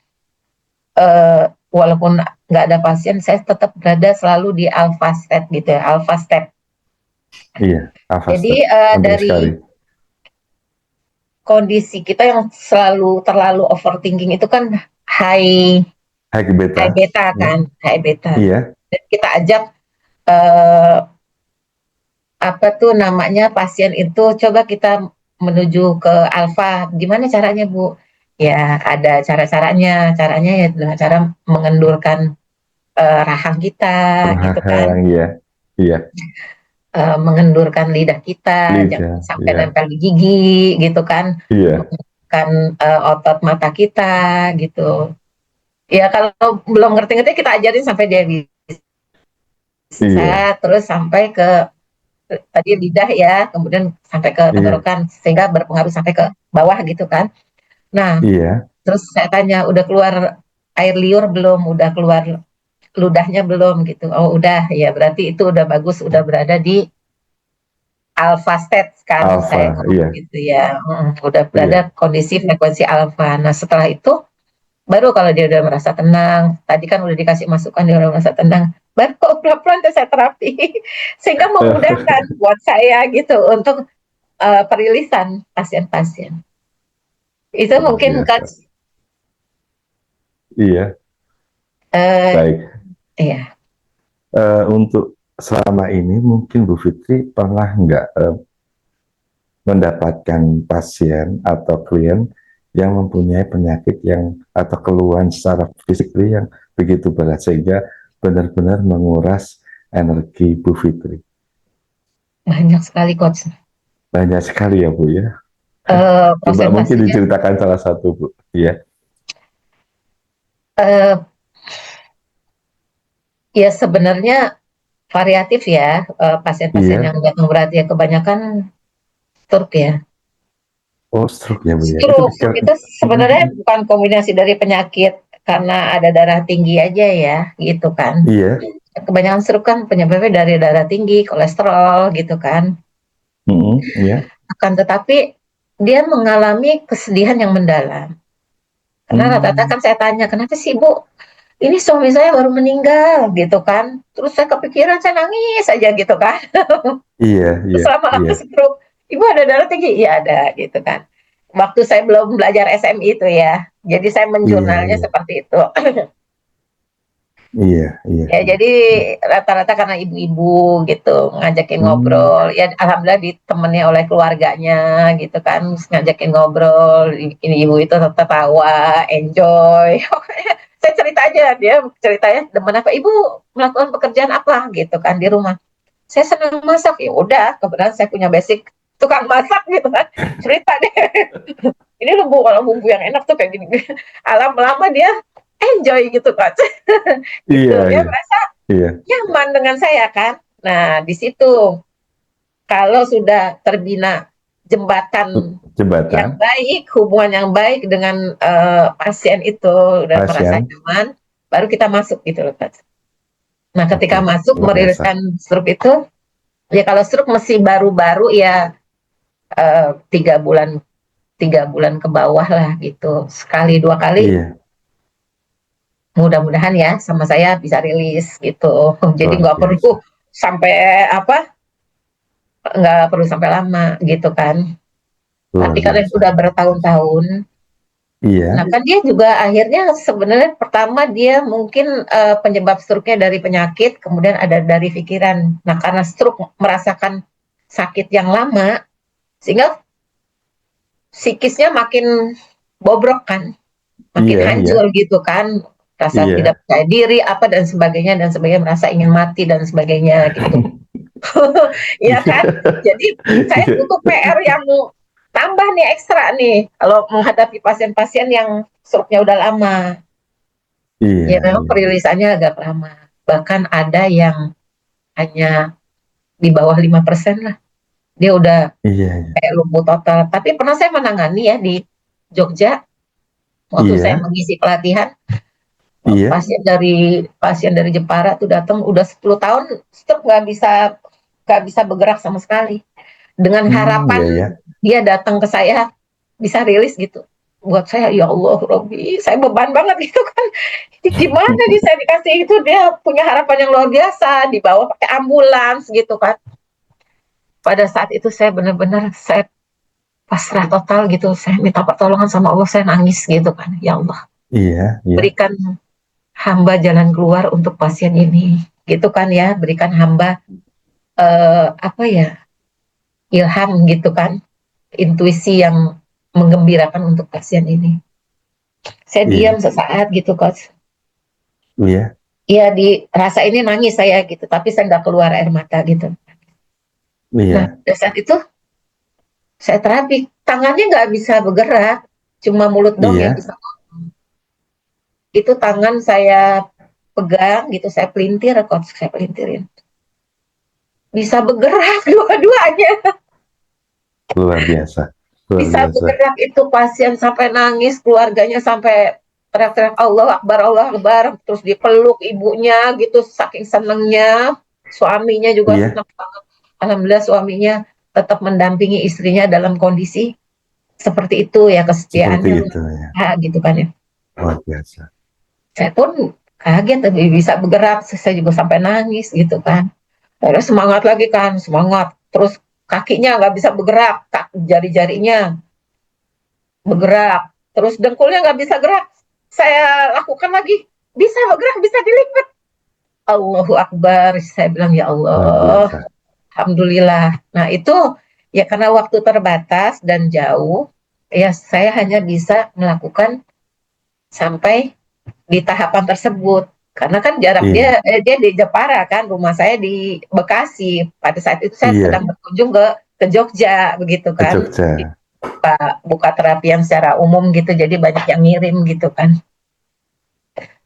B: walaupun nggak ada pasien, saya tetap berada selalu di alpha state gitu ya, alpha step.
A: iya. Avasta.
B: Jadi
A: Penting
B: dari
A: sekali.
B: kondisi kita yang selalu terlalu overthinking itu kan high
A: High
B: high
A: beta.
B: beta
A: Ya.
B: kan, high beta.
A: Iya,
B: Dan kita ajak eh, apa tuh namanya pasien itu coba kita menuju ke alpha. Gimana caranya Bu? Ya ada cara-caranya. Caranya ya dengan cara mengendurkan rahang kita gitu kan,
A: penghahang ya. Iya,
B: mengendurkan lidah kita, jangan
A: lidah.
B: sampai
A: Iya,
B: nempel di gigi gitu kan,
A: iya,
B: mengeluarkan otot mata kita gitu. Ya kalau belum ngerti-ngerti kita ajarin sampai dia
A: iya,
B: bisa, terus sampai ke tadi lidah ya, kemudian sampai ke
A: iya,
B: tenggorokan sehingga berpengaruh sampai ke bawah gitu kan. Nah,
A: iya,
B: terus saya tanya, udah keluar air liur belum? Udah keluar ludahnya belum gitu? Oh udah, ya berarti itu udah bagus, udah berada di alpha state kan, saya
A: alfa.
B: ngomong
A: Iya,
B: gitu ya. Udah berada
A: iya,
B: kondisi frekuensi alpha. Nah setelah itu baru kalau dia udah merasa tenang, tadi kan udah dikasih masukan dia udah merasa tenang, baru kok pelan-pelan tuh saya terapi sehingga memudahkan buat saya gitu untuk perilisan pasien-pasien. Itu
A: luar
B: mungkin
A: biasa.
B: Coach,
A: Iya,
B: eh,
A: baik.
B: iya.
A: Untuk selama ini mungkin Bu Fitri pernah nggak mendapatkan pasien atau klien yang mempunyai penyakit yang atau keluhan secara fisik yang begitu berat sehingga benar-benar menguras energi Bu Fitri.
B: Banyak sekali Coach.
A: Banyak sekali ya Bu ya. Coba mungkin
B: Presentasinya
A: diceritakan salah satu Bu. Iya,
B: eh, ya sebenarnya variatif ya, pasien-pasien yang
A: iya.
B: datang berat ya kebanyakan stroke ya.
A: Oh, stroke ya Bu ya. Itu
B: Stroke itu sebenarnya bukan kombinasi dari penyakit karena ada darah tinggi aja ya, gitu kan.
A: iya.
B: Kebanyakan stroke kan penyebabnya dari darah tinggi, kolesterol gitu kan.
A: Iya.
B: Akan tetapi dia mengalami kesedihan yang mendalam. Karena rata-rata
A: Hmm,
B: kan saya tanya, kenapa sih Bu? Ini suami saya baru meninggal gitu kan. Terus saya kepikiran, saya nangis aja gitu kan.
A: iya, iya,
B: Terus lama-lama
A: iya.
B: stroke, Ibu ada darah tinggi? Iya ada gitu kan. Waktu saya belum belajar SMI itu ya. Jadi saya
A: Iya,
B: menjurnalnya
A: iya.
B: seperti itu.
A: Iya, iya,
B: Ya
A: iya.
B: jadi rata-rata karena ibu-ibu gitu ngajakin
A: Hmm,
B: ngobrol. Ya alhamdulillah ditemani oleh keluarganya gitu kan. Terus ngajakin ngobrol. Ini ibu itu tertawa, enjoy. Saya cerita aja, dia ceritanya demen apa? Ibu melakukan pekerjaan apa gitu kan di rumah. Saya senang masak, ya udah kebetulan saya punya basic tukang masak gitu kan, cerita deh ini loh Bu, kalau bumbu yang enak tuh kayak gini. Alam lama dia enjoy gitu kan. Gitu
A: iya,
B: dia
A: iya,
B: merasa
A: iya.
B: nyaman dengan saya kan. Nah di situ kalau sudah terbina jembatan yang
A: Jembatan,
B: baik, hubungan yang baik dengan pasien itu udah merasa
A: pasien.
B: nyaman, baru kita masuk gitu loh Pak. Nah ketika
A: Oke,
B: masuk
A: luar biasa.
B: meriliskan stroke itu, ya kalau stroke masih baru-baru ya 3 bulan 3 bulan ke bawah lah gitu, sekali 2 kali
A: Iya,
B: mudah-mudahan ya sama saya bisa rilis gitu. Jadi
A: luar
B: nggak perlu
A: biasa.
B: sampai apa, nggak perlu sampai lama gitu kan. Tapi
A: Luar
B: kalau yang sudah
A: biasa.
B: bertahun-tahun, nah
A: Iya,
B: kan dia juga akhirnya sebenarnya pertama dia mungkin penyebab stroke-nya dari penyakit, kemudian ada dari pikiran. Nah karena stroke merasakan sakit yang lama, sehingga psikisnya makin bobrok kan, makin
A: iya, iya,
B: hancur gitu kan, rasa tidak
A: iya.
B: percaya diri apa dan sebagainya merasa ingin mati dan sebagainya gitu. Ya kan, jadi saya
A: Iya,
B: butuh PR yang tambah nih, ekstra nih kalau menghadapi pasien-pasien yang stroke-nya udah lama.
A: iya,
B: Ya memang
A: iya,
B: perilisannya agak lama, bahkan ada yang hanya di bawah 5% lah, dia udah
A: iya, iya,
B: kayak lumpuh total. Tapi pernah saya menangani ya di Jogja, waktu saya
A: iya,
B: mengisi pelatihan,
A: iya.
B: pasien dari Jepara tuh datang udah 10 tahun stroke, nggak bisa bergerak sama sekali, dengan harapan
A: Iya, iya.
B: dia datang ke saya bisa rilis gitu. Buat saya ya Allah Robi, saya beban banget gitu kan. Gimana nih saya dikasih itu, dia punya harapan yang luar biasa, dibawa pakai ambulans gitu kan. Pada saat itu saya benar-benar saya pasrah total gitu, saya minta pertolongan sama Allah, saya nangis gitu kan. Ya Allah,
A: Iya, iya,
B: berikan hamba jalan keluar untuk pasien ini gitu kan ya, berikan hamba apa ya, ilham gitu kan, intuisi yang menggembirakan untuk pasien ini. Saya diam
A: iya,
B: sesaat gitu Coach.
A: iya,
B: Iya dirasa ini nangis saya gitu, tapi saya nggak keluar air mata gitu. Nah
A: iya,
B: pada saat itu saya terapi, tangannya nggak bisa bergerak, cuma mulut dong yang
A: iya,
B: bisa. Itu tangan saya pegang gitu, saya pelintir Coach, saya pelintirin. Bisa bergerak dua-duanya.
A: luar biasa, luar
B: Bisa
A: biasa.
B: bergerak itu pasien sampai nangis, keluarganya sampai teriak-teriak Allah Akbar, terus dipeluk ibunya gitu saking senengnya, suaminya juga
A: Iya,
B: senang banget. Alhamdulillah suaminya tetap mendampingi istrinya dalam kondisi seperti itu ya,
A: seperti
B: kesetiaannya luar
A: itu ya,
B: biasa gitu kan ya.
A: luar biasa.
B: Saya pun kaget tapi bisa bergerak, saya juga sampai nangis gitu kan. Akhirnya semangat lagi kan, semangat terus kakinya nggak bisa bergerak, jari-jarinya bergerak, terus dengkulnya nggak bisa gerak. Saya lakukan lagi, bisa bergerak, bisa dilipat. Allahu Akbar, saya bilang ya
A: luar
B: Allah,
A: biasa.
B: Alhamdulillah. Nah itu ya karena waktu terbatas dan jauh, ya saya hanya bisa melakukan sampai di tahapan tersebut. Karena kan jarak
A: Iya,
B: dia di Jepara kan, rumah saya di Bekasi. Pada saat itu saya
A: iya,
B: sedang berkunjung ke Jogja begitu
A: ke
B: kan.
A: Jogja.
B: Buka terapi yang secara umum gitu, jadi banyak yang ngirim gitu kan.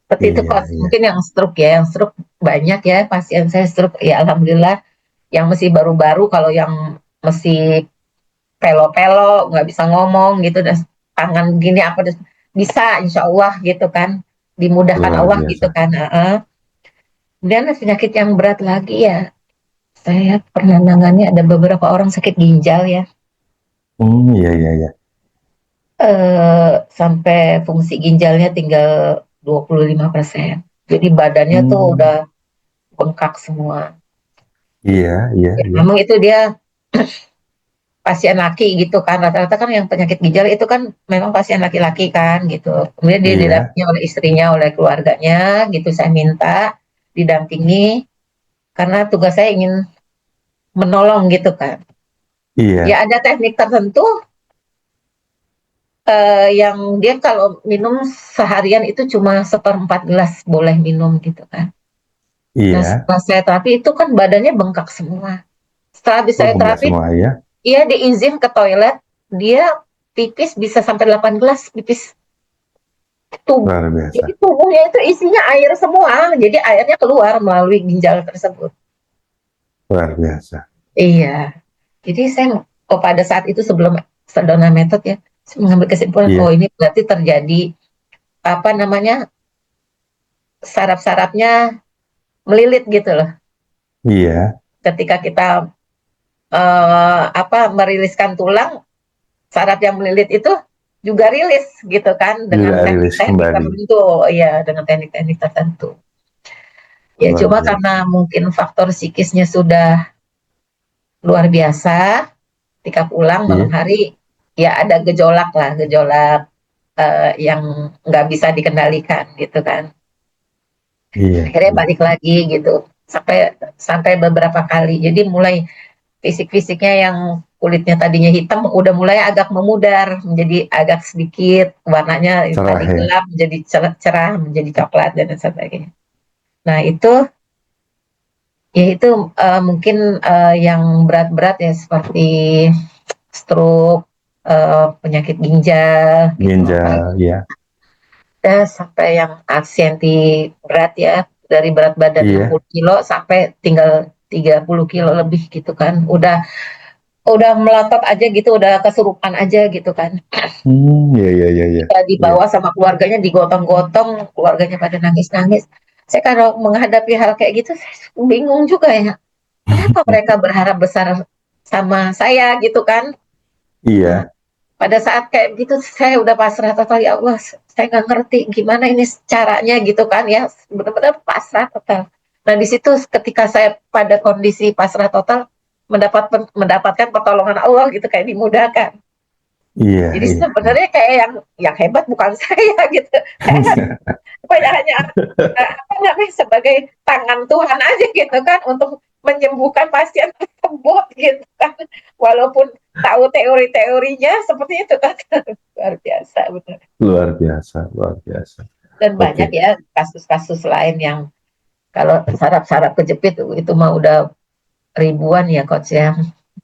B: Seperti itu
A: Iya,
B: kok,
A: iya.
B: mungkin yang stroke ya, yang stroke banyak ya pasien saya stroke ya alhamdulillah. Yang masih baru-baru, kalau yang masih pelo-pelo nggak bisa ngomong gitu dan tangan gini apa bisa insya Allah gitu kan, dimudahkan
A: Luar
B: Allah gitu
A: biasa.
B: kan. Kemudian penyakit yang berat lagi ya, saya pernah nangani ada beberapa orang sakit ginjal ya,
A: Iya, iya, iya.
B: sampai fungsi ginjalnya tinggal 25%. Jadi badannya tuh
A: Hmm,
B: udah bengkak semua.
A: iya, iya,
B: Ya,
A: iya.
B: memang itu dia pasien laki gitu kan. Rata-rata kan yang penyakit ginjal itu kan memang pasien laki-laki kan gitu. Kemudian dia
A: Iya,
B: didampingi oleh istrinya, oleh keluarganya gitu. Saya minta didampingi karena tugas saya ingin menolong gitu kan. Ya
A: iya,
B: ada teknik tertentu yang dia kalau minum seharian itu cuma 1/4 gelas boleh minum gitu kan. Nah
A: iya.
B: setelah saya terapi itu kan badannya bengkak semua. Setelah habis
A: Oh,
B: saya
A: enggak
B: terapi,
A: semua ya.
B: iya diizin ke toilet, dia pipis bisa sampai 8 gelas pipis tubuh.
A: Luar
B: Jadi
A: biasa.
B: tubuhnya itu isinya air semua, jadi airnya keluar melalui ginjal tersebut.
A: Luar biasa.
B: Iya, jadi saya pada saat itu sebelum Sedona metode ya, saya mengambil kesimpulan, oh
A: Iya,
B: ini berarti terjadi apa namanya saraf-sarafnya melilit gitu loh.
A: iya.
B: Ketika kita meriliskan tulang, saraf yang melilit itu juga rilis gitu kan dengan
A: Juga rilis
B: teknik-teknik
A: kembali.
B: tertentu, ya dengan teknik-teknik tertentu. Ya
A: Luar
B: cuma karena
A: biasa.
B: mungkin faktor psikisnya sudah luar biasa, ketika pulang malam
A: Iya,
B: hari ya ada gejolak lah, gejolak yang nggak bisa dikendalikan gitu kan.
A: iya,
B: Akhirnya
A: iya.
B: balik lagi gitu sampai sampai beberapa kali. Jadi mulai fisik-fisiknya yang kulitnya tadinya hitam udah mulai agak memudar, menjadi agak sedikit warnanya
A: Cerah
B: tadi
A: ya.
B: gelap menjadi cerah, menjadi coklat dan sebagainya. Nah itu ya itu mungkin yang berat-berat ya seperti stroke, penyakit ginjal gitu. Apalagi
A: Ginjal, ya.
B: sampai yang ASEAN berat ya, dari berat badan
A: Iya.
B: 60 kilo sampai tinggal 30 kilo lebih gitu kan. Udah melotot aja gitu, udah kesurupan aja gitu kan.
A: Iya, iya, iya, iya.
B: Ya,
A: Iya.
B: dibawa sama keluarganya, digotong-gotong, keluarganya pada nangis-nangis. Saya kalau menghadapi hal kayak gitu, saya bingung juga ya. Kenapa mereka berharap besar sama saya gitu kan? Nah,
A: Iya,
B: pada saat kayak gitu saya udah pasrah total, ya Allah, saya nggak ngerti gimana ini caranya gitu kan ya, benar-benar pasrah total. Nah di situ ketika saya pada kondisi pasrah total mendapatkan pertolongan Allah gitu, kayak dimudahkan.
A: iya,
B: Jadi
A: iya, iya.
B: sebenarnya kayak yang hebat bukan saya gitu. Saya hanya apa namanya sebagai tangan Tuhan aja gitu kan untuk menyembuhkan pasien tersebut gitu kan. Walaupun tahu teori-teorinya seperti itu kan. Luar biasa benar.
A: Luar biasa, luar biasa.
B: Dan banyak
A: Oke.
B: ya kasus-kasus lain yang kalau saraf-saraf kejepit itu mah udah ribuan ya coach ya,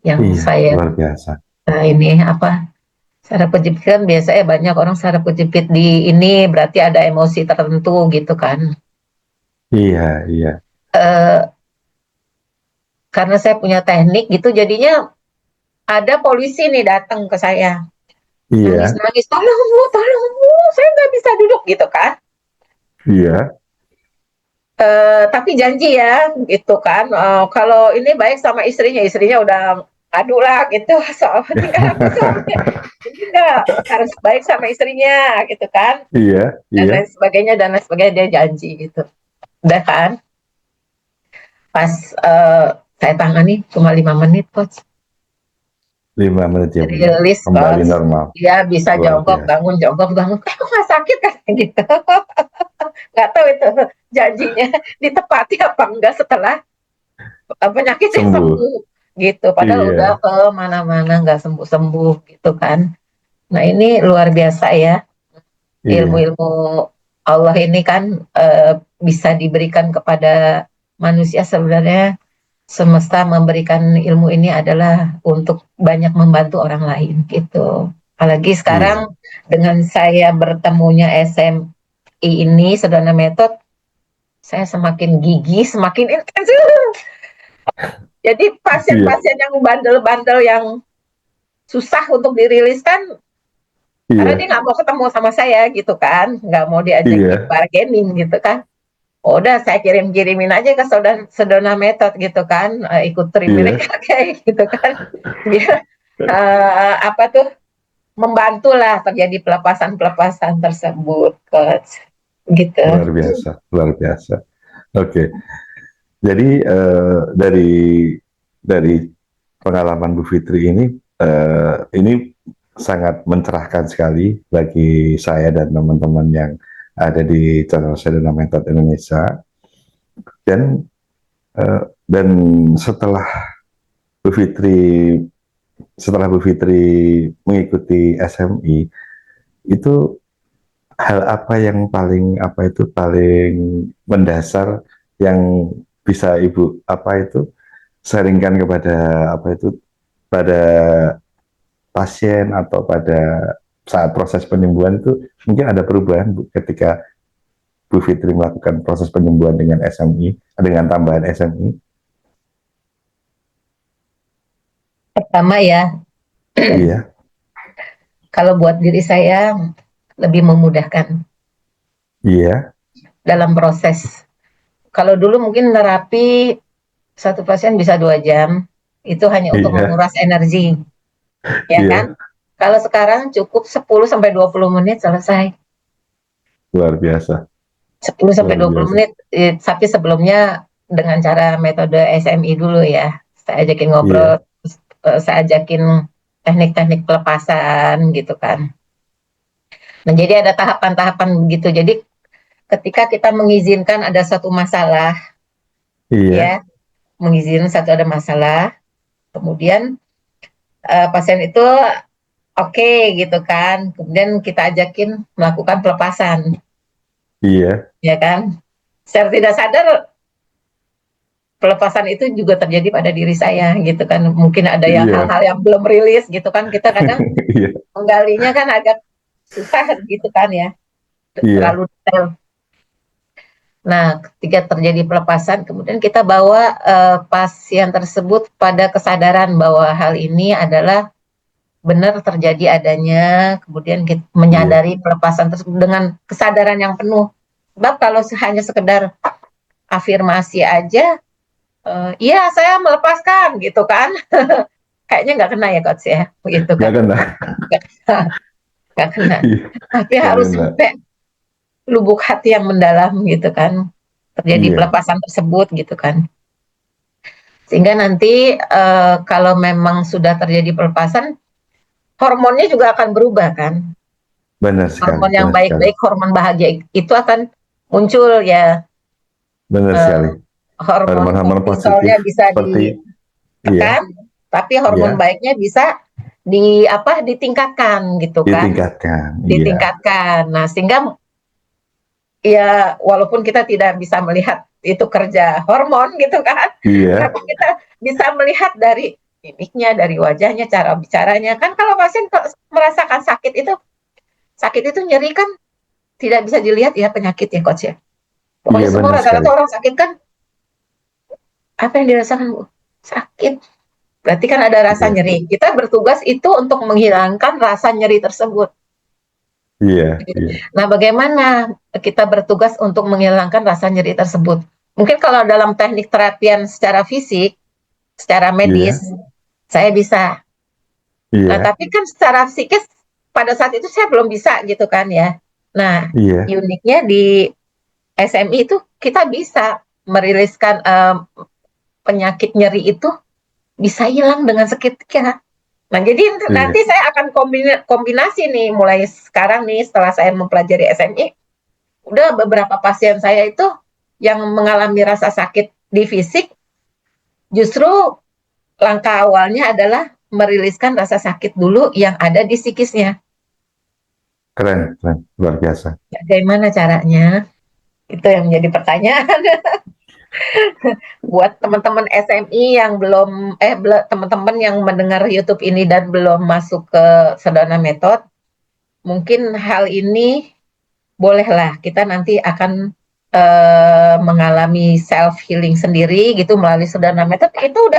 B: yang
A: Iya,
B: saya
A: luar biasa.
B: ini apa, saraf kejepit kan biasanya banyak orang saraf kejepit di ini berarti ada emosi tertentu gitu kan.
A: Iya, iya.
B: Eh, karena saya punya teknik gitu jadinya ada polisi nih datang ke saya
A: Iya,
B: nangis-nangis, tolong bu, saya nggak bisa duduk gitu kan.
A: iya.
B: Tapi janji ya gitu kan, kalau ini baik sama istrinya udah aduh lah gitu soal tinggal aku suami, jadi nggak harus baik sama istrinya gitu kan,
A: Iya, iya.
B: dan lain sebagainya dia janji gitu. Udah kan pas saya tangani cuma 5 menit coach,
A: 5 menit ya Bu ya,
B: rilis,
A: kembali normal,
B: dia bisa
A: luar biasa.
B: jongkok bangun, kok nggak sakit kan gitu. Nggak tahu itu janjinya ditepati apa enggak setelah penyakitnya
A: Sembuh.
B: sembuh gitu. Padahal udah
A: Iya,
B: ke mana-mana nggak sembuh-sembuh gitu kan. Nah ini luar biasa ya,
A: iya,
B: ilmu-ilmu Allah ini kan bisa diberikan kepada manusia. Sebenarnya semesta memberikan ilmu ini adalah untuk banyak membantu orang lain gitu. Apalagi
A: iya,
B: sekarang dengan saya bertemunya SMI ini, Sedona Method, saya semakin gigih, semakin intens. Jadi
A: iya,
B: pasien-pasien yang bandel-bandel yang susah untuk dirilis kan, karena dia
A: iya,
B: nggak mau ketemu sama saya gitu kan, nggak mau diajakin
A: iya,
B: bargaining gitu kan. Oh, udah saya kirim-kirimin aja ke Sedona Method gitu kan, ikut trim
A: iya,
B: mereka kayak gitu kan. Biar apa tuh membantu lah terjadi pelepasan-pelepasan tersebut, Coach. Gitu.
A: luar biasa, luar biasa. Oke, jadi dari pengalaman Bu Fitri ini sangat mencerahkan sekali bagi saya dan teman-teman yang ada di channel Sedona Method Indonesia. Dan dan setelah Bu Fitri setelah Bu Fitri mengikuti SMI itu, hal apa yang paling mendasar yang bisa Ibu sharingkan kepada pada pasien atau pada saat proses penyembuhan itu, mungkin ada perubahan Bu, ketika Bu Fitri melakukan proses penyembuhan dengan SMI, dengan tambahan SMI?
B: Pertama ya,
A: Iya,
B: kalau buat diri saya lebih memudahkan
A: iya,
B: dalam proses. Kalau dulu mungkin terapi satu pasien bisa 2 jam, itu hanya untuk
A: iya,
B: menguras energi, ya kan?
A: iya,
B: Kalau sekarang cukup 10 sampai 20 menit selesai.
A: luar biasa,
B: 10 sampai
A: luar
B: 20
A: biasa.
B: menit, tapi sebelumnya dengan cara metode SMI dulu ya. Saya ajakin ngobrol,
A: Iya,
B: saya ajakin teknik-teknik pelepasan gitu kan. Nah, jadi ada tahapan-tahapan begitu. Jadi ketika kita mengizinkan ada satu masalah,
A: iya,
B: ya, mengizinkan satu ada masalah, kemudian pasien itu oke gitu kan, kemudian kita ajakin melakukan pelepasan,
A: iya,
B: ya kan. Secara tidak sadar pelepasan itu juga terjadi pada diri saya gitu kan. Mungkin ada yang
A: iya,
B: hal-hal yang belum rilis gitu kan. Kita kadang
A: iya,
B: menggalinya kan agak susah gitu kan ya,
A: iya,
B: terlalu detail. Nah, ketika terjadi pelepasan, kemudian kita bawa pasien tersebut pada kesadaran bahwa hal ini adalah benar terjadi adanya, kemudian kita
A: iya,
B: menyadari pelepasan tersebut dengan kesadaran yang penuh. Sebab kalau hanya sekedar afirmasi aja, iya saya melepaskan gitu kan, kayaknya nggak kena ya coach ya, begitu
A: nggak
B: kan,
A: kena,
B: nggak kena, nggak kena.
A: iya,
B: Tapi
A: nggak
B: harus
A: kena,
B: sampai lubuk hati yang mendalam gitu kan, terjadi
A: iya,
B: pelepasan tersebut gitu kan. Sehingga nanti kalau memang sudah terjadi pelepasan, hormonnya juga akan berubah kan. Hormon yang
A: benar sekali,
B: baik-baik, hormon bahagia itu akan muncul ya.
A: benar
B: Eh,
A: sekali.
B: Hormon
A: Hormon-hormon
B: kortisolnya
A: positif
B: bisa
A: seperti, iya,
B: ditekan, tapi hormon
A: iya,
B: baiknya bisa ditingkatkan gitu kan,
A: ditingkatkan, iya,
B: ditingkatkan. Nah, sehingga ya walaupun kita tidak bisa melihat itu kerja hormon gitu kan,
A: iya,
B: tapi kita bisa melihat dari mimiknya, dari wajahnya, cara bicaranya kan. Kalau pasien merasakan sakit itu nyeri kan tidak bisa dilihat ya penyakit ya coach ya.
A: iya,
B: Pokoknya semua
A: benar sekali,
B: rata-rata orang sakit kan apa yang dirasakan, Bu? Sakit. Berarti kan ada rasa
A: iya,
B: nyeri. Kita bertugas itu untuk menghilangkan rasa nyeri tersebut.
A: iya, iya,
B: Nah, bagaimana kita bertugas untuk menghilangkan rasa nyeri tersebut? Mungkin kalau dalam teknik terapian secara fisik, secara medis,
A: iya,
B: saya bisa. Nah,
A: iya,
B: tapi kan secara psikis pada saat itu saya belum bisa gitu kan ya. Nah,
A: iya,
B: uniknya di SMI itu kita bisa meriliskan penyakit nyeri itu bisa hilang dengan seketika. Nah, jadi nanti
A: Iya,
B: saya akan kombinasi nih mulai sekarang nih setelah saya mempelajari SMI, udah beberapa pasien saya itu yang mengalami rasa sakit di fisik, justru langkah awalnya adalah meriliskan rasa sakit dulu yang ada di psikisnya.
A: keren, keren, luar biasa.
B: Bagaimana caranya? Itu yang menjadi pertanyaan. Buat teman-teman SMI yang belum, teman-teman yang mendengar YouTube ini dan belum masuk ke Sedona Method, mungkin hal ini bolehlah kita nanti akan mengalami self healing sendiri gitu melalui Sedona Method. Itu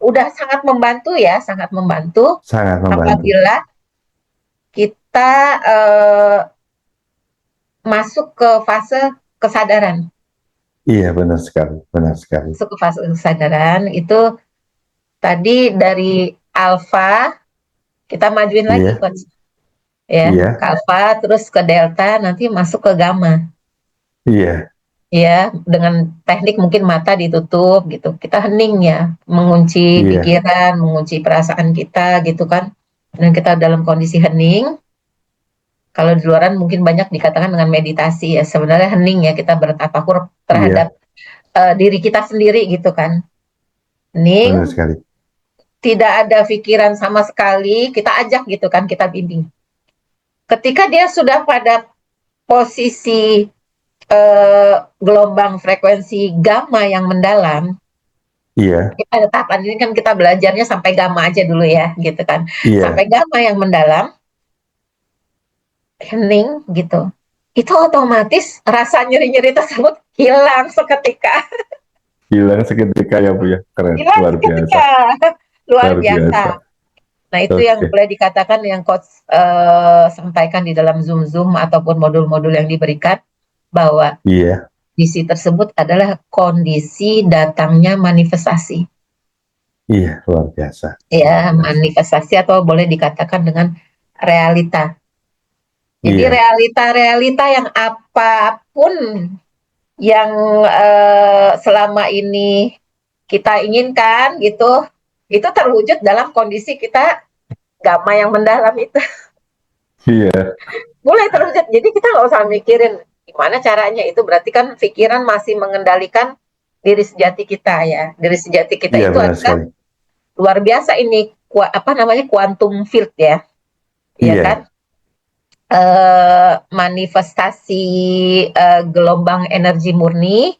B: udah sangat membantu ya, sangat membantu
A: Sangat membantu.
B: apabila kita masuk ke fase kesadaran.
A: Iya, benar sekali, benar sekali.
B: Masuk ke fase kesadaran itu tadi dari alfa kita majuin lagi
A: Iya,
B: coach ya, ke
A: iya,
B: alfa terus ke delta nanti masuk ke gamma
A: iya,
B: ya, dengan teknik mungkin mata ditutup gitu, kita hening ya, mengunci
A: iya,
B: pikiran, mengunci perasaan kita gitu kan, dan kita dalam kondisi hening. Kalau di luaran mungkin banyak dikatakan dengan meditasi ya, sebenarnya hening ya, kita bertafakur terhadap
A: iya,
B: diri kita sendiri gitu kan,
A: benar
B: hening,
A: sekali.
B: tidak ada pikiran sama sekali, kita ajak gitu kan, kita bimbing. Ketika dia sudah pada posisi gelombang frekuensi gamma yang mendalam,
A: Iya,
B: pada tahapan ini kan kita belajarnya sampai gamma aja dulu ya, gitu kan. Sampai
A: iya,
B: gamma yang mendalam, hening gitu. Itu otomatis rasa nyeri-nyeri tersebut hilang seketika.
A: hilang seketika ya Bu ya, keren,
B: Hilang
A: luar biasa,
B: seketika. Luar
A: luar biasa.
B: biasa. Nah, itu yang
A: Oke,
B: boleh dikatakan yang coach sampaikan di dalam Zoom-Zoom ataupun modul-modul yang diberikan, bahwa
A: iya,
B: kondisi tersebut adalah kondisi datangnya manifestasi.
A: iya, luar biasa, luar
B: Ya,
A: biasa.
B: manifestasi atau boleh dikatakan dengan realita. Jadi
A: Iya,
B: realita-realita yang apapun yang selama ini kita inginkan gitu, itu terwujud dalam kondisi kita gamma yang mendalam itu.
A: iya,
B: Mulai terwujud. Jadi kita nggak usah mikirin gimana caranya, itu berarti kan pikiran masih mengendalikan diri sejati kita ya. Diri sejati kita
A: iya
B: itu
A: benar
B: adalah
A: sekali.
B: luar biasa ini, apa namanya, quantum field ya. Ya kan?
A: Iya,
B: Manifestasi gelombang energi murni,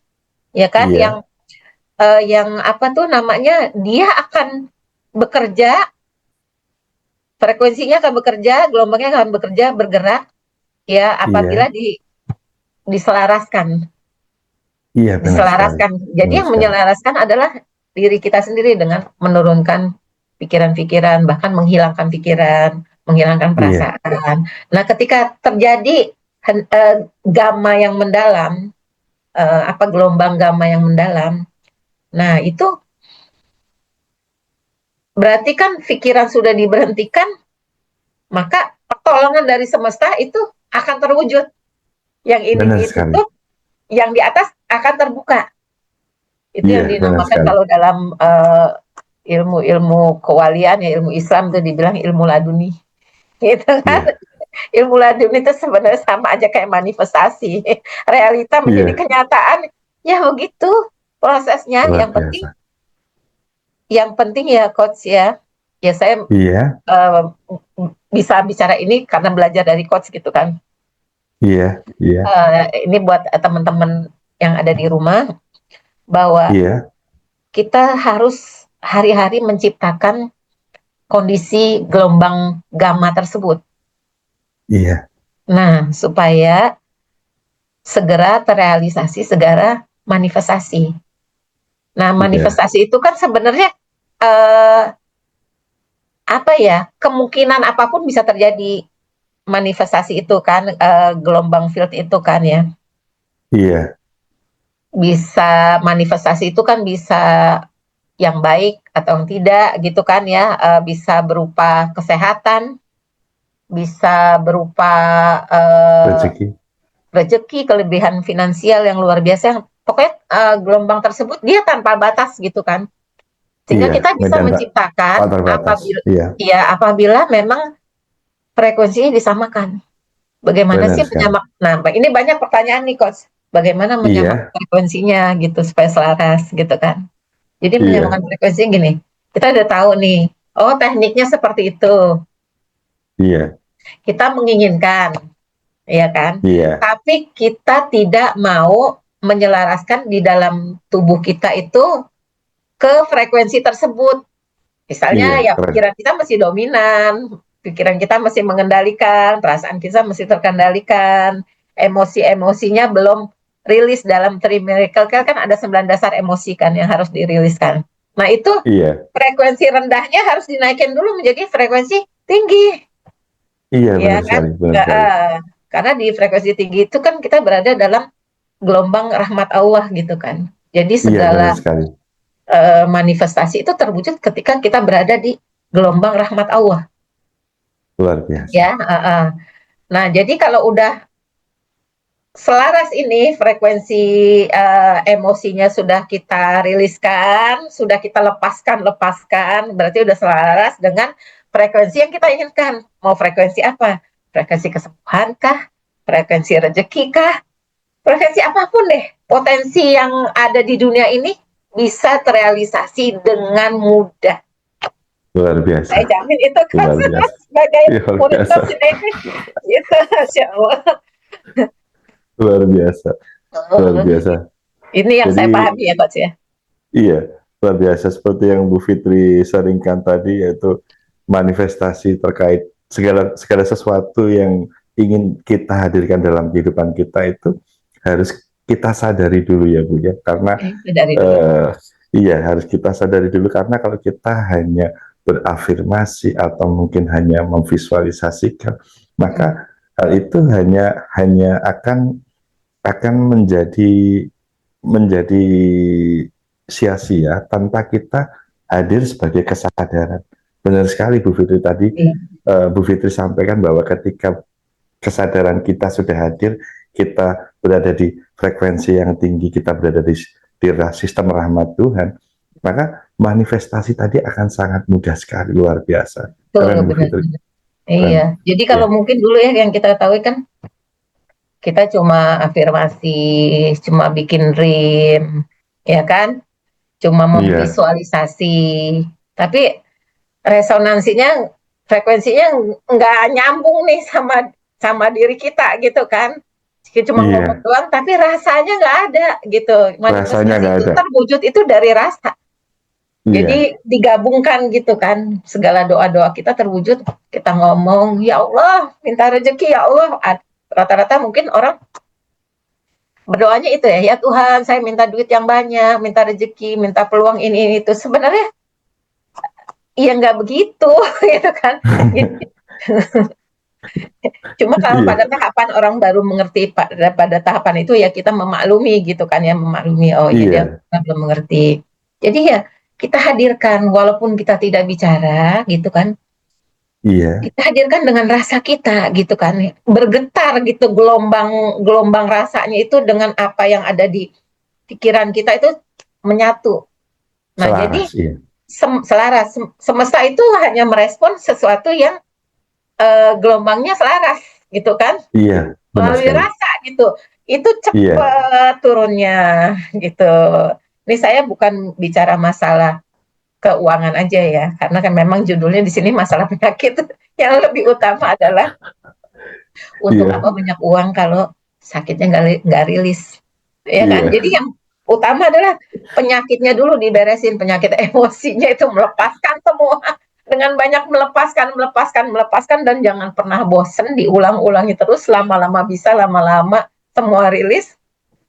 B: ya kan,
A: iya,
B: yang apa tuh namanya, dia akan bekerja, frekuensinya akan bekerja, gelombangnya akan bekerja, bergerak ya apabila
A: iya,
B: diselaraskan.
A: iya benar sekali,
B: Diselaraskan. Jadi
A: benar
B: yang
A: sekali.
B: menyelaraskan adalah diri kita sendiri dengan menurunkan pikiran-pikiran, bahkan menghilangkan pikiran, menghilangkan
A: Iya,
B: perasaan. Nah, ketika terjadi gamma yang mendalam, apa, gelombang gamma yang mendalam, nah itu berarti kan pikiran sudah diberhentikan, maka pertolongan dari semesta itu akan terwujud. Yang ini
A: benar sekali.
B: ditutup, yang di atas akan terbuka. Itu
A: Iya,
B: yang
A: benar
B: dinamakan
A: sekali.
B: kalau dalam ilmu-ilmu kewalian ya, ilmu Islam itu dibilang ilmu laduni. Gitu kan?
A: Iya,
B: Ilmu laduni itu sebenarnya sama aja kayak manifestasi. Realita menjadi
A: iya,
B: kenyataan. Ya begitu prosesnya.
A: luar
B: Yang
A: biasa.
B: penting ya coach ya. Ya saya
A: Iya,
B: eh, bisa bicara ini karena belajar dari coach gitu kan.
A: iya, iya,
B: Ini buat teman-teman yang ada di rumah, bahwa
A: iya,
B: kita harus hari-hari menciptakan kondisi gelombang gamma tersebut.
A: iya,
B: Nah, supaya segera terrealisasi, segera manifestasi. Nah,
A: iya,
B: manifestasi itu kan sebenarnya eh, apa ya? Kemungkinan apapun bisa terjadi manifestasi itu kan, gelombang field itu kan ya.
A: iya,
B: Bisa manifestasi itu kan bisa yang baik atau yang tidak gitu kan ya. Bisa berupa kesehatan, bisa berupa eh,
A: rezeki.
B: rezeki, kelebihan finansial yang luar biasa, yang pokoknya gelombang tersebut dia tanpa batas gitu kan. Sehingga
A: Iya,
B: kita bisa
A: medan tak
B: menciptakan
A: terbatas.
B: apabila
A: Iya,
B: ya apabila memang frekuensinya disamakan. Bagaimana
A: benar
B: sih
A: sekali.
B: menyamak? Nah, ini banyak pertanyaan nih coach. Bagaimana menyamakan
A: Iya,
B: frekuensinya gitu supaya selaras gitu kan? Jadi
A: iya,
B: menyamakan frekuensi gini. Kita udah tahu nih. Oh, tekniknya seperti itu.
A: iya,
B: Kita menginginkan, ya kan?
A: iya,
B: Tapi kita tidak mau menyelaraskan di dalam tubuh kita itu ke frekuensi tersebut. Misalnya
A: iya,
B: ya
A: keren.
B: pikiran kita masih dominan, pikiran kita masih mengendalikan, perasaan kita masih terkendalikan, emosi-emosinya belum rilis dalam Three Miracle kan ada 9 dasar emosi kan yang harus diriliskan. Nah itu
A: Iya,
B: frekuensi rendahnya harus dinaikin dulu menjadi frekuensi tinggi,
A: iya,
B: ya
A: benar
B: kan?
A: sekali, benar sekali.
B: Karena di frekuensi tinggi itu kan kita berada dalam gelombang rahmat Allah gitu kan. Jadi
A: Iya,
B: segala
A: benar sekali.
B: manifestasi itu terwujud ketika kita berada di gelombang rahmat Allah
A: Luar biasa.
B: ya. Nah jadi kalau udah selaras ini frekuensi emosinya sudah kita riliskan, sudah kita lepaskan, berarti udah selaras dengan frekuensi yang kita inginkan. Mau frekuensi apa? Frekuensi kesembuhan kah? Frekuensi rezeki kah? Frekuensi apapun deh. Potensi yang ada di dunia ini bisa terrealisasi dengan mudah.
A: Luar biasa.
B: Saya jamin itu kan
A: Luar biasa.
B: sebagai
A: Iya, luar
B: murid
A: biasa.
B: coach ini. Gitu, Masya Allah.
A: Luar biasa. Luar biasa.
B: Ini yang
A: Jadi,
B: saya pahami ya coach ya.
A: iya, luar biasa. Seperti yang Bu Fitri sharingkan tadi, yaitu manifestasi terkait segala segala sesuatu yang ingin kita hadirkan dalam kehidupan kita itu harus kita sadari dulu ya Bu ya. Karena
B: Dari dulu.
A: eh, iya, harus kita sadari dulu karena kalau kita hanya berafirmasi atau mungkin hanya memvisualisasikan, maka hal itu hanya hanya akan menjadi sia-sia tanpa kita hadir sebagai kesadaran. Benar sekali Bu Fitri tadi,
B: Iya,
A: Bu Fitri sampaikan bahwa ketika kesadaran kita sudah hadir, kita berada di frekuensi yang tinggi, kita berada di sistem rahmat Tuhan, maka manifestasi tadi akan sangat mudah sekali, luar biasa.
B: betul
A: Keren Bu Fitri,
B: benar-benar. Iya.
A: keren.
B: Jadi kalau
A: Ya,
B: mungkin dulu ya yang kita tahu kan kita cuma afirmasi, cuma bikin rim, ya kan? Cuma
A: iya,
B: memvisualisasi. Tapi resonansinya, frekuensinya nggak nyambung nih sama sama diri kita gitu kan? Cuma ngomong
A: iya.
B: doang, tapi rasanya nggak ada gitu.
A: Rasanya
B: Manifestasi
A: nggak
B: itu
A: ada.
B: terwujud itu dari rasa.
A: Iya,
B: Jadi digabungkan gitu kan, segala doa-doa kita terwujud, kita ngomong, ya Allah, minta rezeki, ya Allah. Rata-rata mungkin orang berdoanya itu ya, ya Tuhan, saya minta duit yang banyak, minta rezeki, minta peluang ini itu. Sebenarnya ya nggak begitu, gitu kan. Jadi, cuma kalau pada
A: iya,
B: tahapan orang baru mengerti, pada tahapan itu ya kita memaklumi gitu kan ya, memaklumi, oh ya dia
A: iya,
B: belum mengerti. Jadi ya kita hadirkan, walaupun kita tidak bicara gitu kan,
A: iya,
B: kita hadirkan dengan rasa kita gitu kan, bergetar gitu, gelombang gelombang rasanya itu dengan apa yang ada di pikiran kita itu menyatu. Nah jadi
A: selaras, iya,
B: selaras, semesta itu hanya merespon sesuatu yang gelombangnya selaras gitu kan,
A: iya, benar
B: melalui
A: sekali.
B: rasa gitu, itu
A: Iya,
B: cepat turunnya gitu. Ini saya bukan bicara masalah keuangan aja ya, karena kan memang judulnya di sini masalah penyakit. Yang lebih utama adalah untuk
A: iya,
B: apa banyak uang kalau sakitnya nggak rilis, ya kan?
A: iya,
B: Jadi yang utama adalah penyakitnya dulu diberesin, penyakit emosinya itu melepaskan semua dengan banyak melepaskan dan jangan pernah bosen diulang-ulangi terus lama-lama bisa lama-lama semua rilis,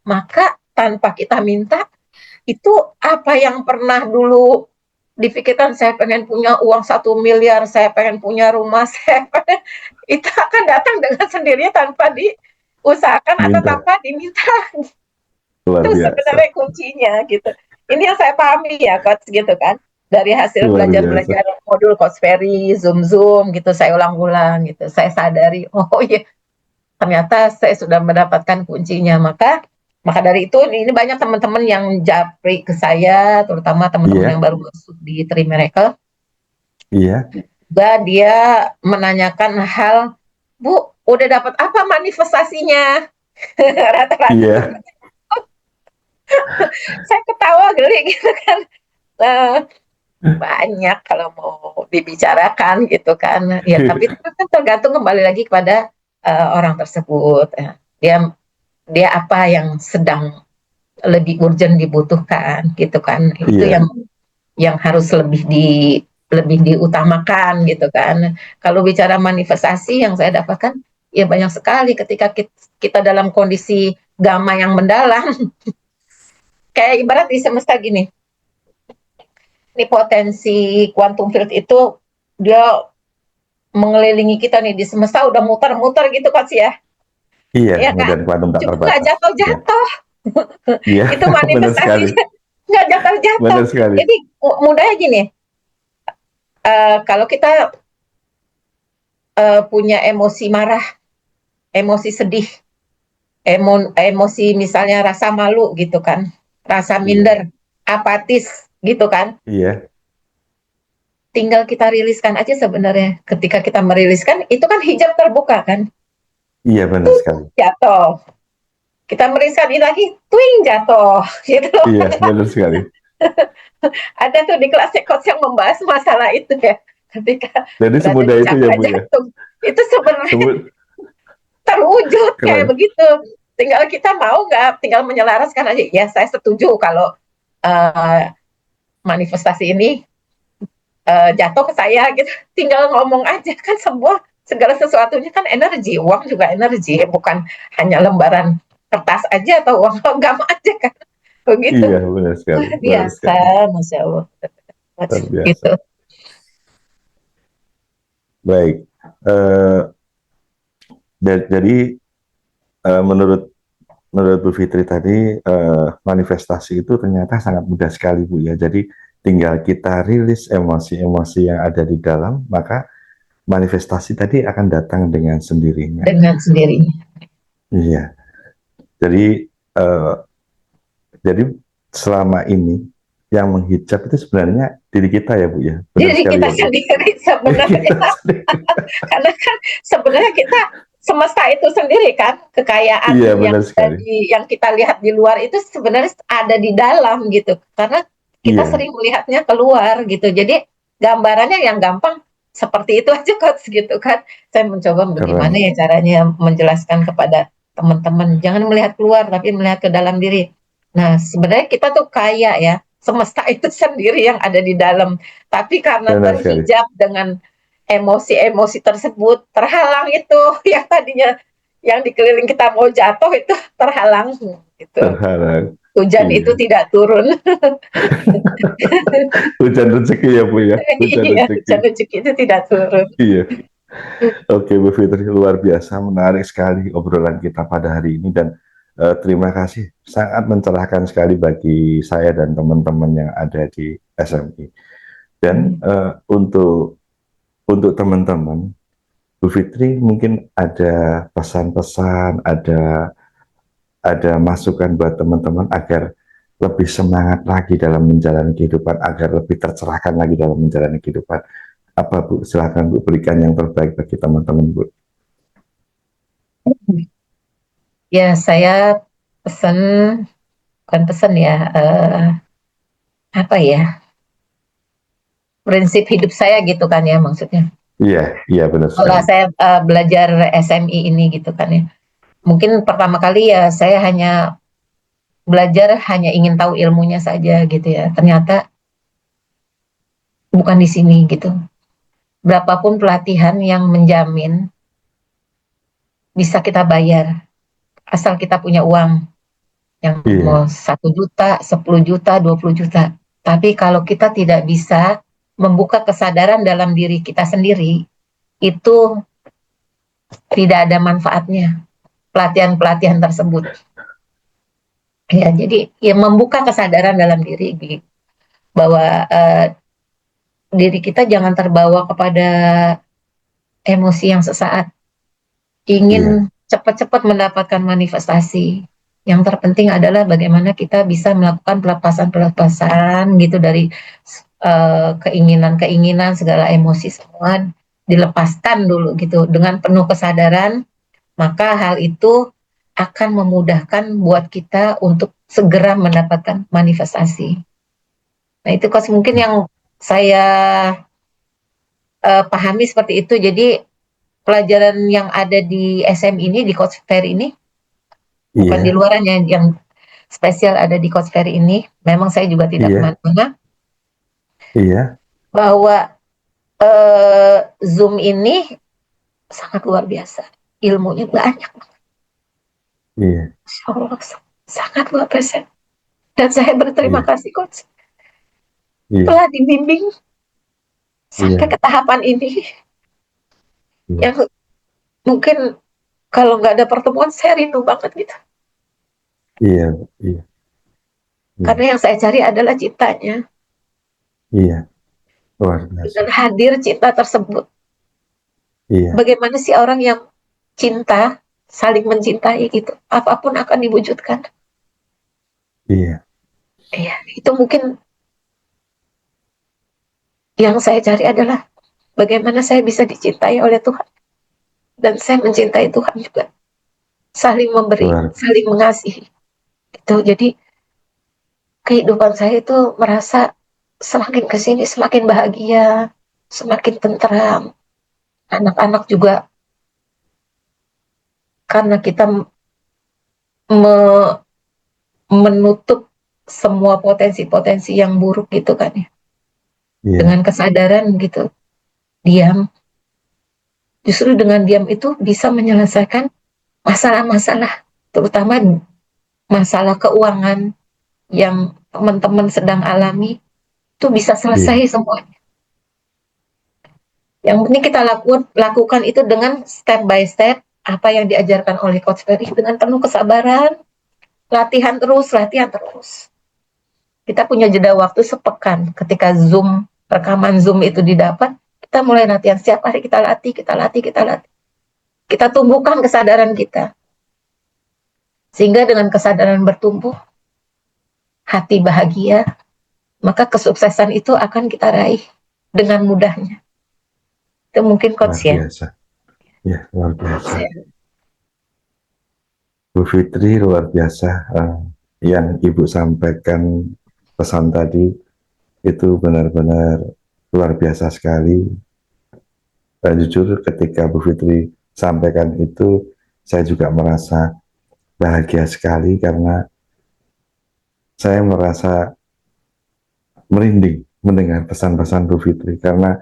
B: maka tanpa kita minta itu apa yang pernah dulu dipikirkan saya pengen punya uang 1 miliar, saya pengen punya rumah, saya pengen, itu akan datang dengan sendirinya tanpa diusahakan atau
A: minta,
B: tanpa diminta.
A: luar
B: Itu
A: biasa,
B: sebenarnya kuncinya gitu. Ini yang saya pahami ya coach gitu kan. Dari hasil
A: luar biasa.
B: belajar-belajar modul Coach Ferry, Zoom gitu, saya ulang-ulang gitu. Saya sadari, oh iya, ternyata saya sudah mendapatkan kuncinya. Maka Maka dari itu ini banyak teman-teman yang japri ke saya, terutama teman-teman yang
A: Iya,
B: baru masuk di Tri Miracle,
A: iya,
B: juga dia menanyakan hal, Bu, udah dapat apa manifestasinya? Rata-rata tuh
A: iya,
B: saya ketawa geli gitu kan. Eh, banyak kalau mau dibicarakan gitu kan. Ya, tapi itu kan tergantung kembali lagi kepada orang tersebut. Dia dia apa yang sedang lebih urgent dibutuhkan gitu kan. Itu
A: iya,
B: yang harus lebih diutamakan gitu kan. Kalau bicara manifestasi yang saya dapatkan ya banyak sekali ketika kita dalam kondisi gamma yang mendalam. Kayak ibarat di semesta gini, ini potensi quantum field itu dia mengelilingi kita nih di semesta udah muter-muter gitu kan sih ya.
A: iya,
B: Ya kan?
A: kemudian kuantum tak
B: Cuma nggak
A: terbatas. Iya,
B: jatuh-jatuh.
A: iya,
B: Itu
A: benar sekali,
B: manifestasinya nggak jatuh-jatuh.
A: benar sekali.
B: Jadi mudahnya gini, kalau kita punya emosi marah, emosi sedih, emosi misalnya rasa malu gitu kan, rasa
A: Iya,
B: minder, apatis gitu kan,
A: iya,
B: tinggal kita riliskan aja sebenarnya. Ketika kita meriliskan, itu kan hijab terbuka kan,
A: iya, benar sekali.
B: jatuh. Kita meriliskan ini lagi, twing jatuh, gitu.
A: Iya, benar sekali.
B: Ada tuh di kelas coach yang membahas masalah itu ya, ketika
A: Jadi
B: berada
A: semudah
B: di
A: itu ya
B: cakra
A: Bu ya.
B: jantung. Itu sebenarnya
A: Semut
B: terwujud kayak
A: keren.
B: begitu. Tinggal kita mau nggak, tinggal menyelaraskan aja. Ya saya setuju kalau uh, manifestasi ini jatuh ke saya gitu. Tinggal ngomong aja kan semua segala sesuatunya kan energi, uang juga energi, bukan hanya lembaran kertas aja atau uang logam aja kan. Begitu.
A: Iya, benar sekali,
B: Luar
A: benar
B: biasa,
A: sekali,
B: Masya Allah.
A: luar biasa.
B: Gitu.
A: Baik. Eh, jadi menurut menurut Bu Fitri tadi manifestasi itu ternyata sangat mudah sekali Bu ya. Jadi tinggal kita rilis emosi-emosi yang ada di dalam, maka manifestasi tadi akan datang dengan sendirinya.
B: Dengan sendirinya.
A: Iya. Jadi eh, jadi selama ini yang menghijab itu sebenarnya diri kita ya Bu ya. Benar
B: Jadi
A: sekali
B: kita
A: ya Bu.
B: sendiri
A: Diri
B: sebenarnya,
A: kita sendiri.
B: karena kan sebenarnya kita semesta itu sendiri kan,
A: Iya,
B: kekayaan yang
A: benar
B: ada
A: sekali.
B: yang kita lihat di luar itu sebenarnya ada di dalam gitu. Karena kita
A: Iya,
B: sering melihatnya keluar gitu. Jadi gambarannya yang gampang seperti itu aja coach gitu kan. Saya mencoba bagaimana
A: keren.
B: ya caranya menjelaskan kepada teman-teman, jangan melihat keluar tapi melihat ke dalam diri. Nah, sebenarnya kita tuh kaya ya, semesta itu sendiri yang ada di dalam. Tapi karena
A: Benar sekali.
B: terhijab dengan emosi-emosi tersebut, terhalang itu yang tadinya yang dikeliling kita mau jatuh itu terhalang gitu.
A: Terhalang.
B: Hujan itu
A: Iya.
B: tidak turun.
A: Hujan rezeki ya Bu ya. Hujan
B: Iya, hujan
A: rezeki.
B: rezeki itu tidak turun.
A: Iya. Oke Bu Fitri, luar biasa, menarik sekali obrolan kita pada hari ini dan terima kasih, sangat mencerahkan sekali bagi saya dan teman-teman yang ada di SMI. Dan untuk teman-teman, Bu Fitri mungkin ada pesan-pesan, ada masukan buat teman-teman agar lebih semangat lagi dalam menjalani kehidupan, agar lebih tercerahkan lagi dalam menjalani kehidupan. Apa Bu? Silakan Bu berikan yang terbaik bagi teman-teman Bu.
B: Ya, saya pesan, bukan pesan ya, apa ya, prinsip hidup saya gitu kan ya maksudnya.
A: Iya, iya benar
B: Kalau
A: sekali.
B: saya belajar SMI ini gitu kan ya, mungkin pertama kali ya saya hanya belajar hanya ingin tahu ilmunya saja gitu ya. Ternyata bukan di sini gitu. Berapapun pelatihan yang menjamin bisa kita bayar, asal kita punya uang yang mau
A: Iya,
B: 1 juta, 10 juta, 20 juta. Tapi kalau kita tidak bisa membuka kesadaran dalam diri kita sendiri, itu tidak ada manfaatnya pelatihan-pelatihan tersebut. Ya, jadi ya membuka kesadaran dalam diri bahwa diri kita jangan terbawa kepada emosi yang sesaat,
A: iya,
B: ingin cepat-cepat mendapatkan manifestasi. Yang terpenting adalah bagaimana kita bisa melakukan pelepasan-pelepasan gitu dari keinginan-keinginan, segala emosi semua dilepaskan dulu gitu dengan penuh kesadaran, maka hal itu akan memudahkan buat kita untuk segera mendapatkan manifestasi. Nah, itu Coach mungkin yang saya pahami seperti itu. Jadi pelajaran yang ada di SM ini, di Coach Ferry ini, bukan di
A: Iya,
B: luarannya, yang spesial ada di Coach Ferry ini, memang saya juga tidak
A: iya,
B: kemana-mana,
A: iya,
B: bahwa Zoom ini sangat luar biasa. Ilmunya banyak.
A: iya,
B: Masya Allah, sangat luar biasa. Dan saya berterima
A: iya,
B: kasih Coach
A: iya,
B: telah dibimbing sampai
A: iya,
B: ke tahapan ini.
A: iya,
B: Yang mungkin kalau nggak ada pertemuan, saya rindu banget gitu.
A: iya, iya,
B: Karena
A: iya,
B: yang saya cari adalah cintanya.
A: iya, luar biasa.
B: Dengan hadir cinta tersebut.
A: Iya,
B: Bagaimana sih orang yang cinta, saling mencintai gitu. Apapun akan diwujudkan.
A: iya,
B: Iya, itu mungkin yang saya cari adalah bagaimana saya bisa dicintai oleh Tuhan. Dan saya mencintai Tuhan juga. Saling memberi,
A: luar,
B: saling mengasihi. Gitu. Jadi kehidupan saya itu merasa semakin kesini semakin bahagia, semakin tentram. Anak-anak juga karena kita me- menutup semua potensi-potensi yang buruk gitu kan ya. Dengan
A: iya,
B: kesadaran gitu, diam. Justru dengan diam itu bisa menyelesaikan masalah-masalah, terutama masalah keuangan yang teman-teman sedang alami, itu bisa selesai
A: iya,
B: semuanya. Yang penting kita lakukan itu dengan step by step apa yang diajarkan oleh Coach Ferry dengan penuh kesabaran, latihan terus, latihan terus. Kita punya jeda waktu sepekan ketika Zoom, rekaman Zoom itu didapat, kita mulai latihan. Setiap hari kita latih, kita latih, kita latih. Kita tumbuhkan kesadaran kita. Sehingga dengan kesadaran bertumbuh, hati bahagia, maka kesuksesan itu akan kita raih dengan mudahnya. Itu mungkin
A: luar
B: Coach ya.
A: biasa. Ya, luar biasa.
B: Saya-
A: Bu Fitri luar biasa. Yang Ibu sampaikan pesan tadi itu benar-benar luar biasa sekali. Dan jujur ketika Bu Fitri sampaikan itu, saya juga merasa bahagia sekali karena saya merasa merinding mendengar pesan-pesan Bu Fitri karena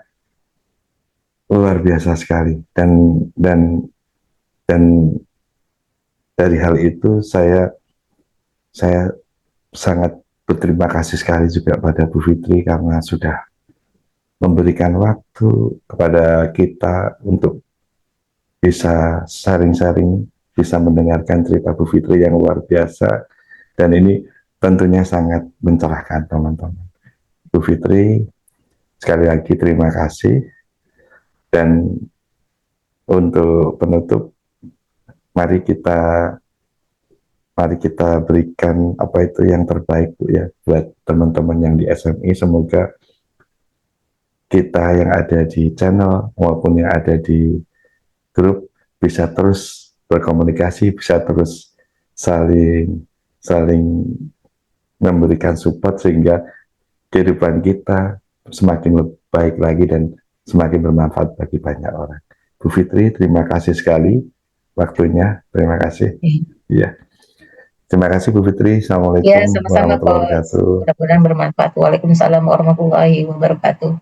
A: luar biasa sekali dan dari hal itu saya sangat berterima kasih sekali juga pada Bu Fitri karena sudah memberikan waktu kepada kita untuk bisa sharing-sharing, bisa mendengarkan cerita Bu Fitri yang luar biasa dan ini tentunya sangat mencerahkan teman-teman. Bu Fitri, sekali lagi terima kasih dan untuk penutup mari kita berikan apa itu yang terbaik Bu ya buat teman-teman yang di SMI. Semoga kita yang ada di channel maupun yang ada di grup bisa terus berkomunikasi, bisa terus saling saling memberikan support sehingga kehidupan kita semakin baik lagi dan semakin bermanfaat bagi banyak orang. Bu Fitri, terima kasih sekali waktunya. Terima kasih. Iya. Terima kasih Bu Fitri.
B: Ya,
A: Assalamualaikum
B: sama-sama
A: warahmatullahi
B: Coach.
A: wabarakatuh.
B: Mudah-mudahan bermanfaat. Waalaikumsalam warahmatullahi wabarakatuh.